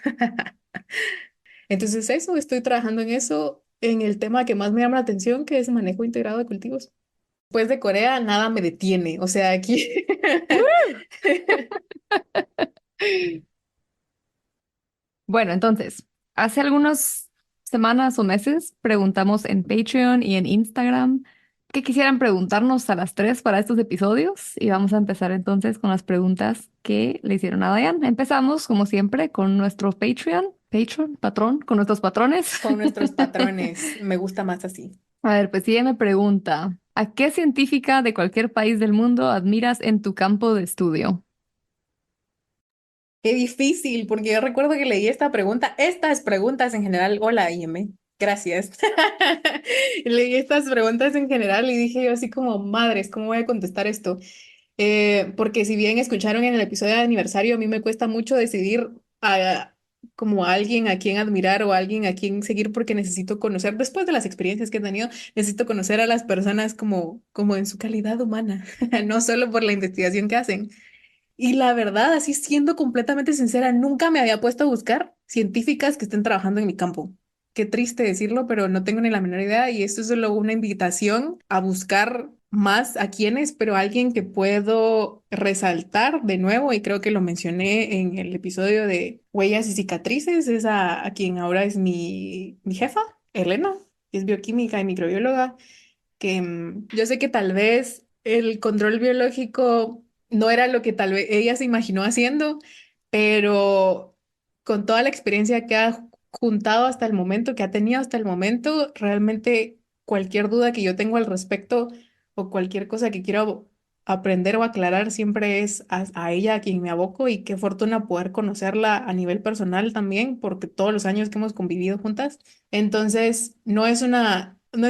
Entonces eso, estoy trabajando en eso, en el tema que más me llama la atención, que es manejo integrado de cultivos. Después de Corea, nada me detiene. O sea, aquí... Bueno, entonces, hace algunas semanas o meses preguntamos en Patreon y en Instagram qué quisieran preguntarnos a las tres para estos episodios y vamos a empezar entonces con las preguntas que le hicieron a Diane. Empezamos, como siempre, con nuestro patrón, con nuestros patrones. Con nuestros patrones. Me gusta más así. A ver, pues ella me pregunta, ¿a qué científica de cualquier país del mundo admiras en tu campo de estudio? Qué difícil, porque yo recuerdo que leí esta pregunta, estas preguntas en general. Hola, IM. Gracias. Leí estas preguntas en general y dije yo así como, madres, ¿cómo voy a contestar esto? Porque si bien escucharon en el episodio de aniversario, a mí me cuesta mucho decidir como a alguien a quien admirar o a alguien a quien seguir porque necesito conocer, después de las experiencias que he tenido, necesito conocer a las personas como en su calidad humana, no solo por la investigación que hacen. Y la verdad, así siendo completamente sincera, nunca me había puesto a buscar científicas que estén trabajando en mi campo. Qué triste decirlo, pero no tengo ni la menor idea y esto es solo una invitación a buscar más a quienes, pero alguien que puedo resaltar de nuevo y creo que lo mencioné en el episodio de Huellas y Cicatrices, es a quien ahora es mi jefa, Elena, que es bioquímica y microbióloga, que yo sé que tal vez el control biológico no era lo que tal vez ella se imaginó haciendo, pero con toda la experiencia que ha juntado hasta el momento, que ha tenido hasta el momento, realmente cualquier duda que yo tengo al respecto o cualquier cosa que quiero aprender o aclarar siempre es a ella a quien me aboco y qué fortuna poder conocerla a nivel personal también, porque todos los años que hemos convivido juntas. Entonces, no es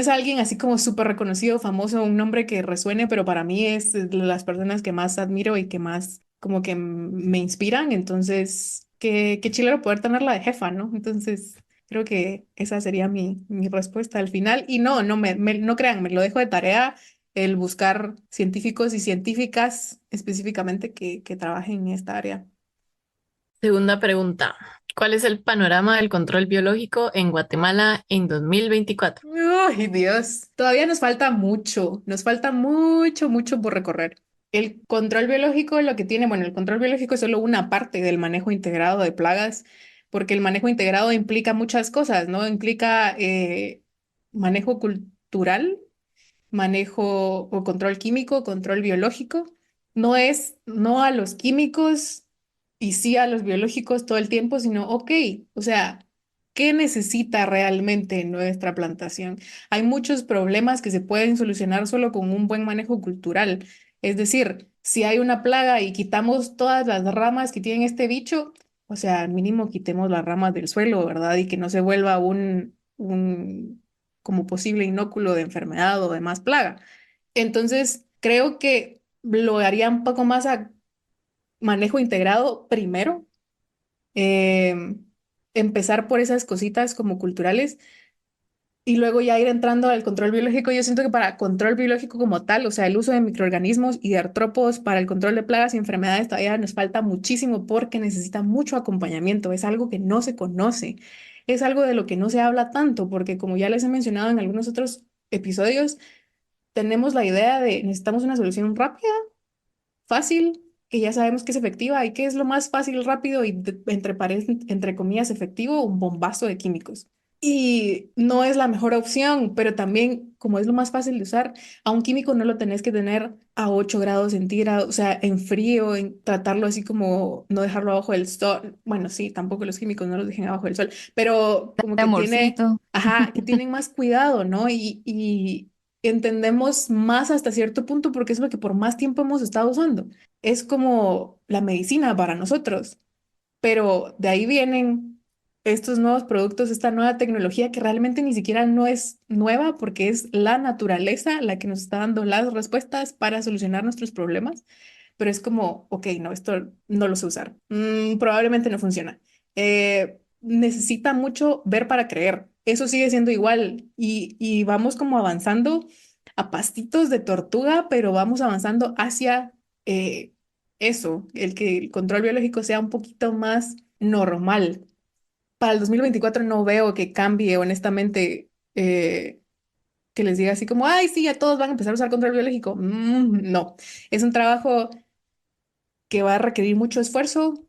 alguien así como súper reconocido, famoso, un nombre que resuene, pero para mí es de las personas que más admiro y que más como que me inspiran. Entonces, qué chilero poder tenerla de jefa, ¿no? Entonces, creo que esa sería mi respuesta al final. Y no crean, me lo dejo de tarea el buscar científicos y científicas específicamente que trabajen en esta área. Segunda pregunta. ¿Cuál es el panorama del control biológico en Guatemala en 2024? Ay, Dios, todavía nos falta mucho por recorrer. El control biológico lo que tiene, bueno, el control biológico es solo una parte del manejo integrado de plagas, porque el manejo integrado implica muchas cosas, ¿no? Implica manejo cultural, manejo o control químico, control biológico. No a los químicos y sí a los biológicos todo el tiempo, sino, ok, o sea, ¿qué necesita realmente nuestra plantación? Hay muchos problemas que se pueden solucionar solo con un buen manejo cultural. Es decir, si hay una plaga y quitamos todas las ramas que tienen este bicho, o sea, al mínimo quitemos las ramas del suelo, ¿verdad? Y que no se vuelva un como posible inóculo de enfermedad o de más plaga. Entonces, creo que lo haría un poco más a manejo integrado primero, eh, empezar por esas cositas como culturales y luego ya ir entrando al control biológico. Yo siento que para control biológico como tal, o sea, el uso de microorganismos y de artrópodos para el control de plagas y enfermedades todavía nos falta muchísimo porque necesita mucho acompañamiento. Es algo que no se conoce, es algo de lo que no se habla tanto porque como ya les he mencionado en algunos otros episodios, tenemos la idea de necesitamos una solución rápida, fácil, que ya sabemos que es efectiva y que es lo más fácil, rápido y entre comillas efectivo, un bombazo de químicos. Y no es la mejor opción, pero también como es lo más fácil de usar, a un químico no lo tenés que tener a 8 grados centígrados, o sea, en frío, en tratarlo así como no dejarlo abajo del sol. Bueno, sí, tampoco los químicos no los dejen abajo del sol, pero como De que tiene, amorcito. ajá, que tienen más cuidado, ¿no? Y entendemos más hasta cierto punto porque es lo que por más tiempo hemos estado usando. Es como la medicina para nosotros, pero de ahí vienen estos nuevos productos, esta nueva tecnología que realmente ni siquiera no es nueva porque es la naturaleza la que nos está dando las respuestas para solucionar nuestros problemas, pero es como, ok, no, esto no lo sé usar. Probablemente no funciona. Necesita mucho ver para creer. Eso sigue siendo igual y vamos como avanzando a pastitos de tortuga, pero vamos avanzando hacia eso, el que el control biológico sea un poquito más normal. Para el 2024 no veo que cambie, honestamente, que les diga así como, ay, sí, ya todos van a empezar a usar control biológico. No, es un trabajo que va a requerir mucho esfuerzo,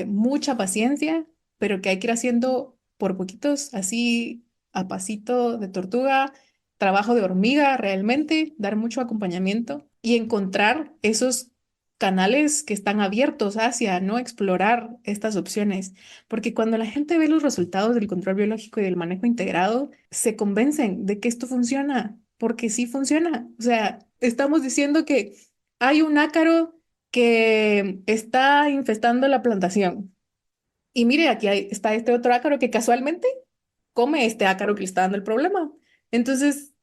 mucha paciencia, pero que hay que ir haciendo por poquitos, así a pasito de tortuga, trabajo de hormiga realmente, dar mucho acompañamiento y encontrar esos canales que están abiertos hacia, ¿no? Explorar estas opciones, porque cuando la gente ve los resultados del control biológico y del manejo integrado, se convencen de que esto funciona, porque sí funciona. O sea, estamos diciendo que hay un ácaro que está infestando la plantación. Y mire, está este otro ácaro que casualmente come este ácaro que le está dando el problema. Entonces,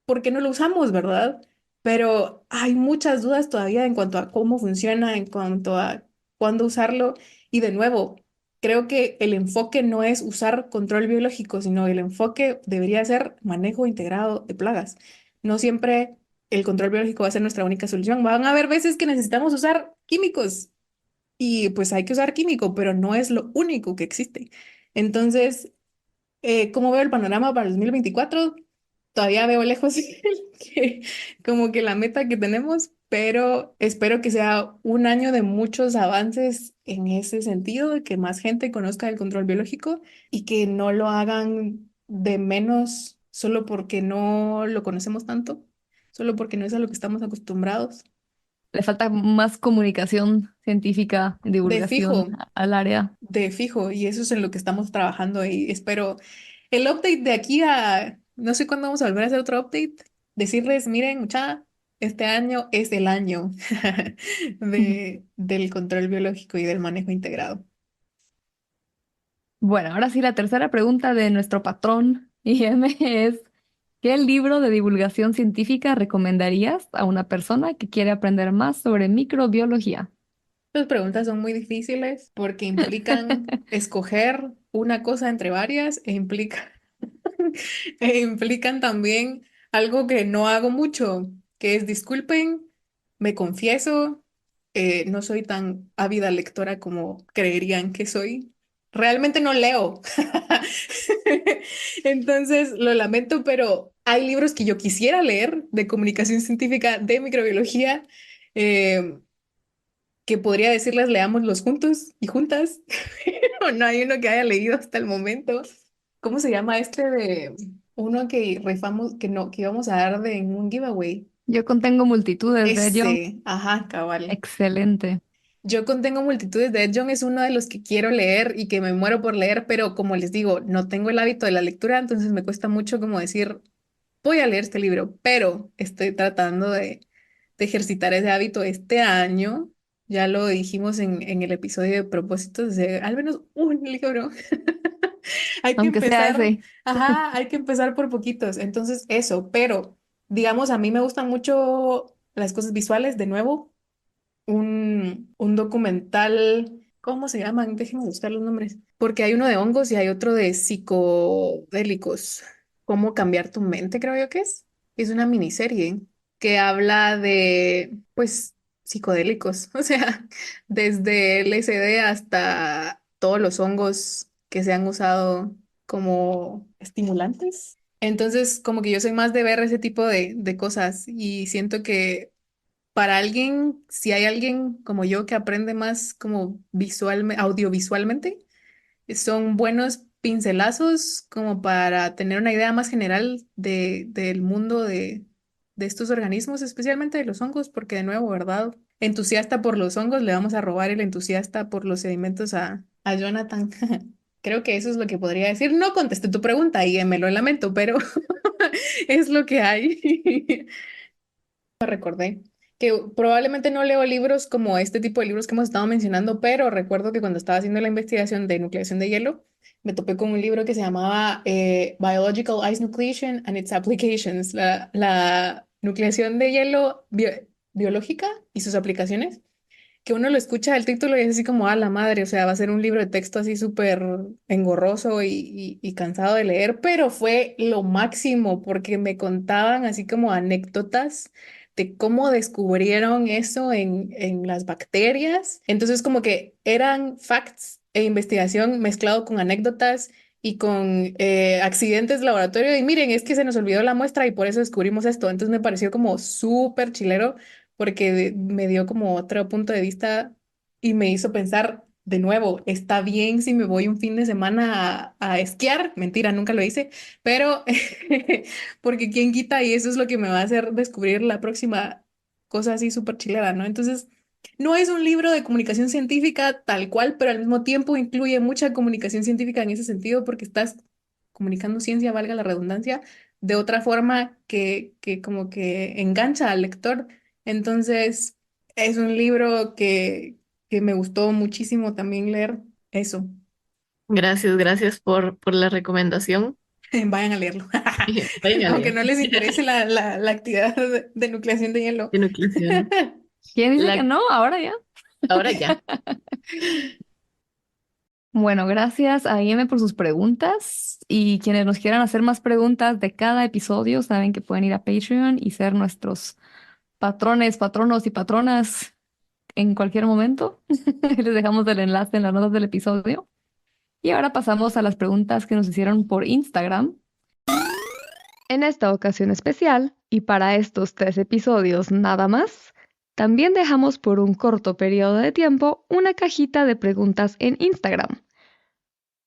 ¿por qué no lo usamos, verdad? Pero hay muchas dudas todavía en cuanto a cómo funciona, en cuanto a cuándo usarlo. Y de nuevo, creo que el enfoque no es usar control biológico, sino el enfoque debería ser manejo integrado de plagas. No siempre el control biológico va a ser nuestra única solución. Van a haber veces que necesitamos usar químicos y pues hay que usar químico, pero no es lo único que existe. Entonces, ¿cómo veo el panorama para el 2024? Todavía veo lejos que, como que la meta que tenemos, pero espero que sea un año de muchos avances en ese sentido, de que más gente conozca el control biológico y que no lo hagan de menos solo porque no lo conocemos tanto, solo porque no es a lo que estamos acostumbrados. Le falta más comunicación científica, De divulgación fijo, al área. de fijo, y eso es en lo que estamos trabajando y espero el update de aquí a, no sé cuándo vamos a volver a hacer otro update, decirles, miren, mucha, este año es el año del control biológico y del manejo integrado. Bueno, ahora sí, la tercera pregunta de nuestro patrón IM es, ¿qué libro de divulgación científica recomendarías a una persona que quiere aprender más sobre microbiología? Las preguntas son muy difíciles porque implican escoger una cosa entre varias e implican también algo que no hago mucho, que es disculpen, me confieso, no soy tan ávida lectora como creerían que soy. Realmente no leo. Entonces, lo lamento, pero hay libros que yo quisiera leer de comunicación científica, de microbiología, eh, que podría decirles leámoslos juntos y juntas, pero no hay uno que haya leído hasta el momento. ¿Cómo se llama este de uno que rifamos, que no, que íbamos a dar de en un giveaway? Yo contengo multitudes de John. Ese, ajá, cabal. Excelente. Yo contengo multitudes de Ed Yong, es uno de los que quiero leer y que me muero por leer, pero como les digo, no tengo el hábito de la lectura, entonces me cuesta mucho como decir, voy a leer este libro, pero estoy tratando de ejercitar ese hábito este año. Ya lo dijimos en el episodio de propósitos de al menos un libro. Hay que Aunque sea empezar, ese. ajá, hay que empezar por poquitos. Entonces, eso, pero digamos, a mí me gustan mucho las cosas visuales, de nuevo un documental, ¿cómo se llaman? Déjenme buscar los nombres, porque hay uno de hongos y hay otro de psicodélicos. ¿Cómo cambiar tu mente? Creo yo que es. Es una miniserie que habla de, pues, psicodélicos, o sea, desde LSD hasta todos los hongos que se han usado como estimulantes. Entonces, como que yo soy más de ver ese tipo de cosas y siento que para alguien, si hay alguien como yo que aprende más como audiovisualmente, son buenos pincelazos como para tener una idea más general del mundo de estos organismos, especialmente de los hongos, porque de nuevo, ¿verdad? Entusiasta por los hongos, le vamos a robar el entusiasta por los sedimentos a Jonathan. Creo que eso es lo que podría decir. No contesté tu pregunta y me lo lamento, pero es lo que hay. Recordé que probablemente no leo libros como este tipo de libros que hemos estado mencionando, pero recuerdo que cuando estaba haciendo la investigación de nucleación de hielo, me topé con un libro que se llamaba Biological Ice Nucleation and Its Applications, la nucleación de hielo biológica y sus aplicaciones, que uno lo escucha el título y es así como, a la madre, o sea, va a ser un libro de texto así súper engorroso y cansado de leer, pero fue lo máximo porque me contaban así como anécdotas de cómo descubrieron eso en las bacterias. Entonces, como que eran facts e investigación mezclado con anécdotas y con accidentes de laboratorio. Y miren, es que se nos olvidó la muestra y por eso descubrimos esto. Entonces me pareció como súper chilero porque me dio como otro punto de vista y me hizo pensar de nuevo, está bien si me voy un fin de semana a esquiar, mentira, nunca lo hice, pero porque quién quita y eso es lo que me va a hacer descubrir la próxima cosa así súper chilera, ¿no? Entonces, no es un libro de comunicación científica tal cual, pero al mismo tiempo incluye mucha comunicación científica en ese sentido porque estás comunicando ciencia, valga la redundancia, de otra forma que como que engancha al lector. Entonces, es un libro que me gustó muchísimo también leer eso. Gracias, gracias por la recomendación. Vayan a leerlo. Vayan a Aunque leer. no les interese la actividad de nucleación de hielo. De nucleación. ¿Quién dice que La, no? Ahora ya. ahora ya. Bueno, gracias a IM por sus preguntas y quienes nos quieran hacer más preguntas de cada episodio saben que pueden ir a Patreon y ser nuestros patrones, patronos y patronas en cualquier momento. Les dejamos el enlace en las notas del episodio. Y ahora pasamos a las preguntas que nos hicieron por Instagram. En esta ocasión especial, y para estos 3 episodios nada más, también dejamos por un corto periodo de tiempo una cajita de preguntas en Instagram.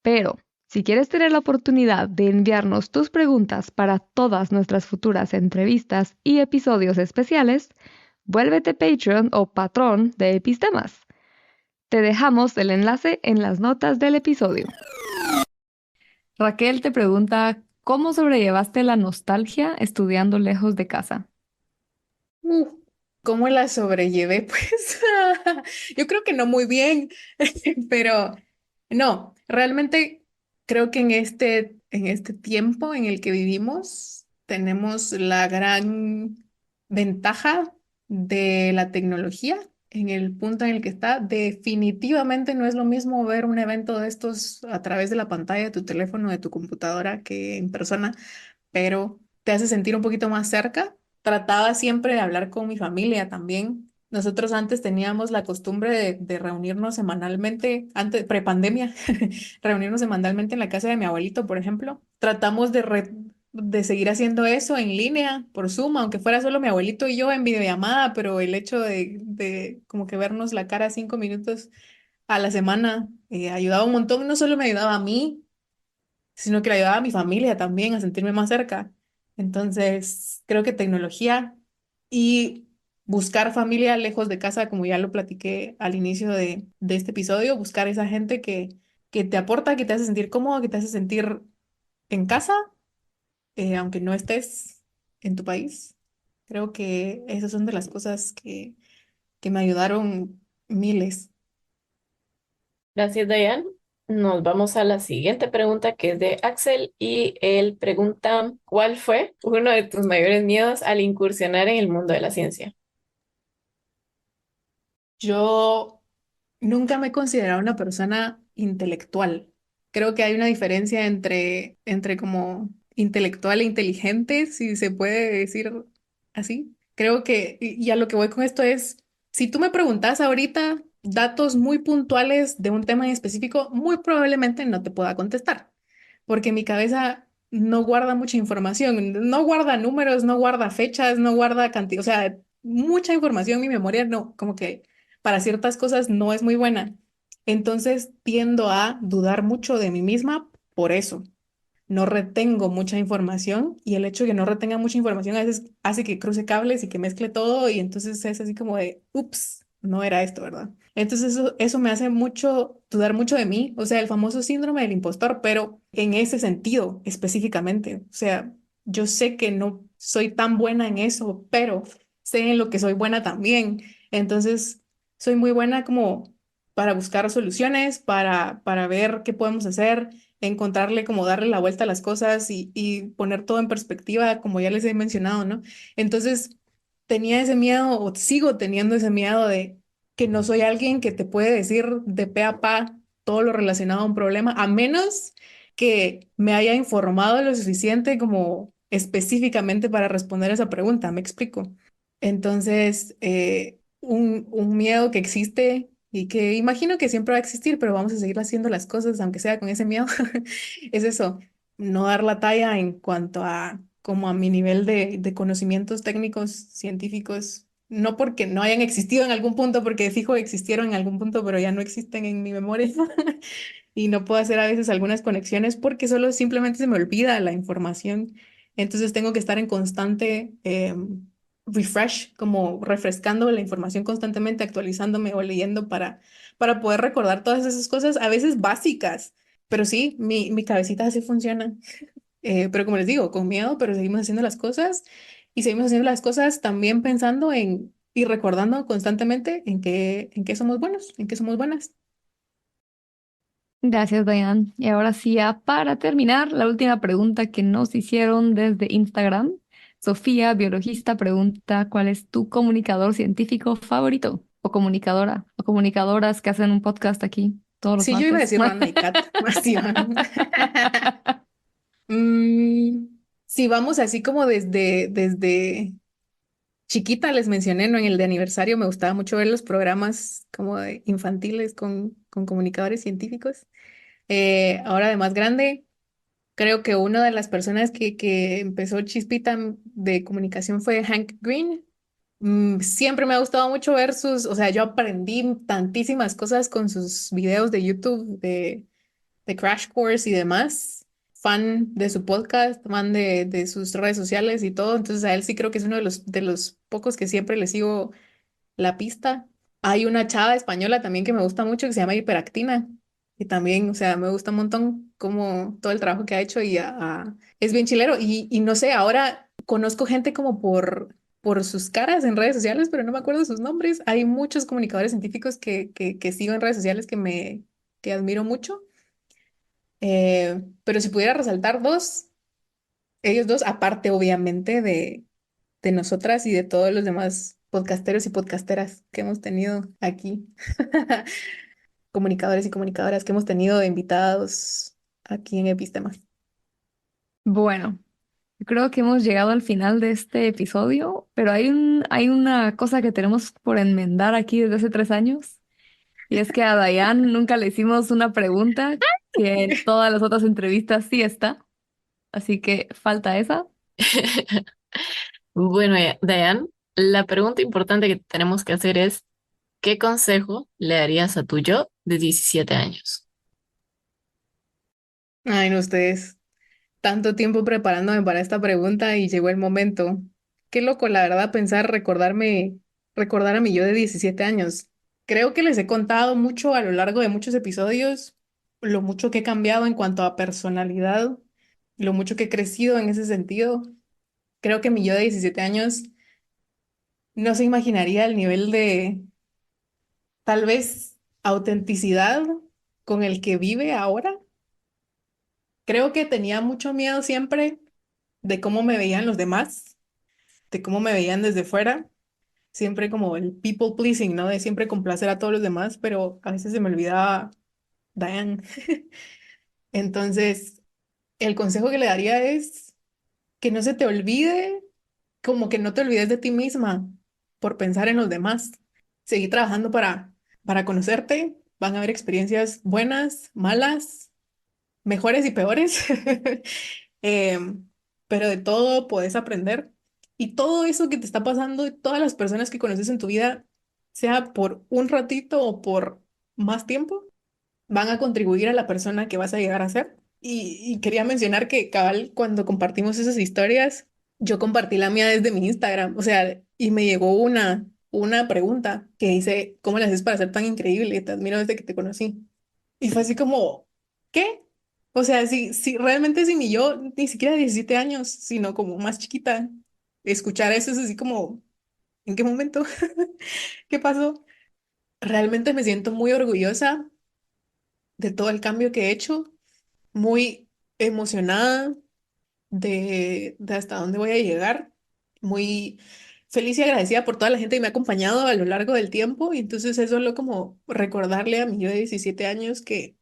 Pero, si quieres tener la oportunidad de enviarnos tus preguntas para todas nuestras futuras entrevistas y episodios especiales, vuélvete Patreon o patrón de Epistemas. Te dejamos el enlace en las notas del episodio. Raquel te pregunta, ¿cómo sobrellevaste la nostalgia estudiando lejos de casa? Uh, ¿Cómo la sobrellevé? Pues yo creo que no muy bien, pero no, realmente creo que en este tiempo en el que vivimos tenemos la gran ventaja de la tecnología en el punto en el que está. Definitivamente no es lo mismo ver un evento de estos a través de la pantalla de tu teléfono, de tu computadora, que en persona, pero te hace sentir un poquito más cerca. Trataba siempre de hablar con mi familia también. Nosotros antes teníamos la costumbre de reunirnos semanalmente, antes, prepandemia, reunirnos semanalmente en la casa de mi abuelito, por ejemplo. Tratamos de de seguir haciendo eso en línea, por Zoom, aunque fuera solo mi abuelito y yo en videollamada, pero el hecho de como que vernos la cara 5 minutos a la semana ayudaba un montón. No solo me ayudaba a mí, sino que le ayudaba a mi familia también a sentirme más cerca. Entonces, creo que tecnología y buscar familia lejos de casa, como ya lo platiqué al inicio de este episodio, buscar esa gente que te aporta, que te hace sentir cómodo, que te hace sentir en casa, aunque no estés en tu país. Creo que esas son de las cosas que me ayudaron miles. Gracias, Dayan. Nos vamos a la siguiente pregunta que es de Axel y él pregunta, ¿cuál fue uno de tus mayores miedos al incursionar en el mundo de la ciencia? Yo nunca me he considerado una persona intelectual. Creo que hay una diferencia entre como intelectual e inteligente, si se puede decir así. Creo que, y a lo que voy con esto es, si tú me preguntas ahorita datos muy puntuales de un tema en específico, muy probablemente no te pueda contestar, porque mi cabeza no guarda mucha información, no guarda números, no guarda fechas, no guarda cantidad, o sea, mucha información, mi memoria no, como que para ciertas cosas no es muy buena. Entonces tiendo a dudar mucho de mí misma por eso. No retengo mucha información y el hecho de que no retenga mucha información a veces hace que cruce cables y que mezcle todo y entonces es así como de, ups, no era esto, ¿verdad? Entonces eso me hace mucho dudar mucho de mí, o sea, el famoso síndrome del impostor, pero en ese sentido específicamente. O sea, yo sé que no soy tan buena en eso, pero sé en lo que soy buena también. Entonces, soy muy buena como para buscar soluciones, para ver qué podemos hacer, encontrarle como darle la vuelta a las cosas y poner todo en perspectiva, como ya les he mencionado, ¿no? Entonces, tenía ese miedo o sigo teniendo ese miedo de que no soy alguien que te puede decir de pe a pa todo lo relacionado a un problema, a menos que me haya informado lo suficiente como específicamente para responder esa pregunta, ¿me explico? Entonces, un miedo que existe y que imagino que siempre va a existir, pero vamos a seguir haciendo las cosas, aunque sea con ese miedo, es eso, no dar la talla en cuanto a como a mi nivel de conocimientos técnicos, científicos, no porque no hayan existido en algún punto, porque fijo existieron en algún punto, pero ya no existen en mi memoria y no puedo hacer a veces algunas conexiones porque solo simplemente se me olvida la información. Entonces tengo que estar en constante refresh, como refrescando la información constantemente, actualizándome o leyendo para poder recordar todas esas cosas, a veces básicas. Pero sí, mi cabecita así funciona. Pero como les digo, con miedo, pero seguimos haciendo las cosas y seguimos haciendo las cosas también pensando en y recordando constantemente en qué somos buenos, en qué somos buenas. Gracias, Diane. Y ahora sí, ya para terminar, la última pregunta que nos hicieron desde Instagram. Sofía, biologista, pregunta, ¿cuál es tu comunicador científico favorito? O comunicadora, o comunicadoras que hacen un podcast aquí todos los Sí, yo iba a martes. decir Randa y Kat, así van. Mm, si vamos así como desde chiquita, les mencioné, ¿no? En el de aniversario me gustaba mucho ver los programas como de infantiles con comunicadores científicos. Ahora de más grande, creo que una de las personas que empezó Chispita de comunicación fue Hank Green. Siempre me ha gustado mucho ver o sea, yo aprendí tantísimas cosas con sus videos de YouTube, de Crash Course y demás. Fan de su podcast, fan de sus redes sociales y todo. Entonces a él sí creo que es uno de los pocos que siempre le sigo la pista. Hay una chava española también que me gusta mucho que se llama Hiperactina. Y también, o sea, me gusta un montón como todo el trabajo que ha hecho y es bien chilero. Y no sé, ahora conozco gente como por sus caras en redes sociales, pero no me acuerdo sus nombres. Hay muchos comunicadores científicos que sigo en redes sociales que admiro mucho. Pero si pudiera resaltar dos, ellos dos, aparte obviamente de nosotras y de todos los demás podcasteros y podcasteras que hemos tenido aquí, comunicadores y comunicadoras que hemos tenido invitados aquí en Epistema. Bueno, yo creo que hemos llegado al final de este episodio, pero hay una cosa que tenemos por enmendar aquí desde hace 3 años, y es que a Dayan nunca le hicimos una pregunta que en todas las otras entrevistas sí está. así que falta esa. Bueno, Diane, la pregunta importante que tenemos que hacer es, ¿qué consejo le darías a tu yo de 17 años? Ay, no, ustedes, tanto tiempo preparándome para esta pregunta y llegó el momento. Qué loco, la verdad, pensar, recordar a mi yo de 17 años. Creo que les he contado mucho a lo largo de muchos episodios lo mucho que he cambiado en cuanto a personalidad, lo mucho que he crecido en ese sentido. Creo que mi yo de 17 años no se imaginaría el nivel de, tal vez, autenticidad con el que vive ahora. Creo que tenía mucho miedo siempre de cómo me veían los demás, de cómo me veían desde fuera, siempre como el people pleasing, ¿no? De siempre complacer a todos los demás, pero a veces se me olvidaba Diane. Entonces, el consejo que le daría es que no se te olvide, como que no te olvides de ti misma por pensar en los demás. Seguí trabajando para conocerte, van a haber experiencias buenas, malas, mejores y peores. Em, pero de todo puedes aprender. Y todo eso que te está pasando, y todas las personas que conoces en tu vida, sea por un ratito o por más tiempo, van a contribuir a la persona que vas a llegar a ser. Y quería mencionar que, cabal, cuando compartimos esas historias, yo compartí la mía desde mi Instagram, o sea, y me llegó una pregunta que dice, ¿cómo le haces para ser tan increíble? Te admiro desde que te conocí. Y fue así como, ¿qué? O sea, si realmente si ni yo, ni siquiera 17 años, sino como más chiquita, escuchar eso es así como, ¿en qué momento? ¿Qué pasó? Realmente me siento muy orgullosa de todo el cambio que he hecho, muy emocionada de hasta dónde voy a llegar, muy feliz y agradecida por toda la gente que me ha acompañado a lo largo del tiempo. Y entonces es solo como recordarle a mi yo de 17 años que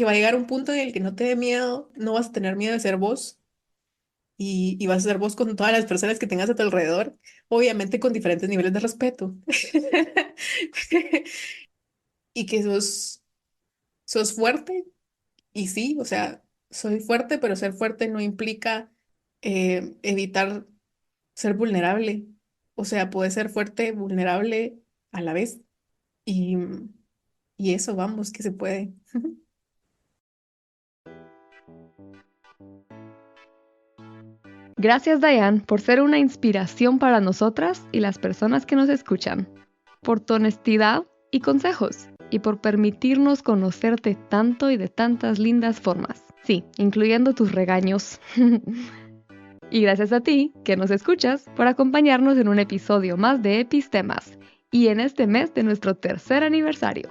va a llegar un punto en el que no te dé miedo, no vas a tener miedo de ser vos y vas a ser vos con todas las personas que tengas a tu alrededor, obviamente con diferentes niveles de respeto. Y que sos fuerte, y sí, o sea, soy fuerte, pero ser fuerte no implica evitar ser vulnerable. O sea, puedes ser fuerte, vulnerable a la vez. Y, y eso, vamos, que se puede. Gracias, Diane, por ser una inspiración para nosotras y las personas que nos escuchan, por tu honestidad y consejos, y por permitirnos conocerte tanto y de tantas lindas formas. Sí, incluyendo tus regaños. Y gracias a ti, que nos escuchas, por acompañarnos en un episodio más de Epistemas, y en este mes de nuestro tercer aniversario.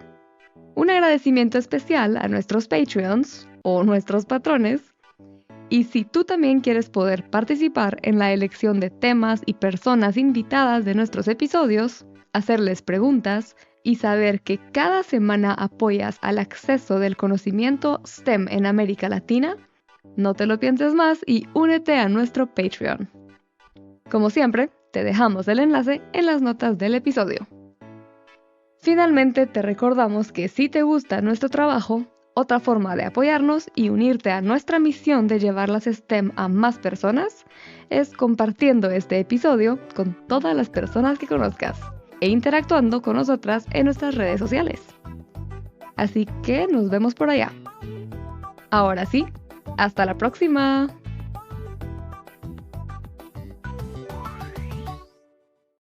Un agradecimiento especial a nuestros Patreons, o nuestros patrones. Y si tú también quieres poder participar en la elección de temas y personas invitadas de nuestros episodios, hacerles preguntas y saber que cada semana apoyas al acceso del conocimiento STEM en América Latina, no te lo pienses más y únete a nuestro Patreon. Como siempre, te dejamos el enlace en las notas del episodio. Finalmente, te recordamos que si te gusta nuestro trabajo, otra forma de apoyarnos y unirte a nuestra misión de llevar las STEM a más personas es compartiendo este episodio con todas las personas que conozcas e interactuando con nosotras en nuestras redes sociales. Así que nos vemos por allá. Ahora sí, hasta la próxima.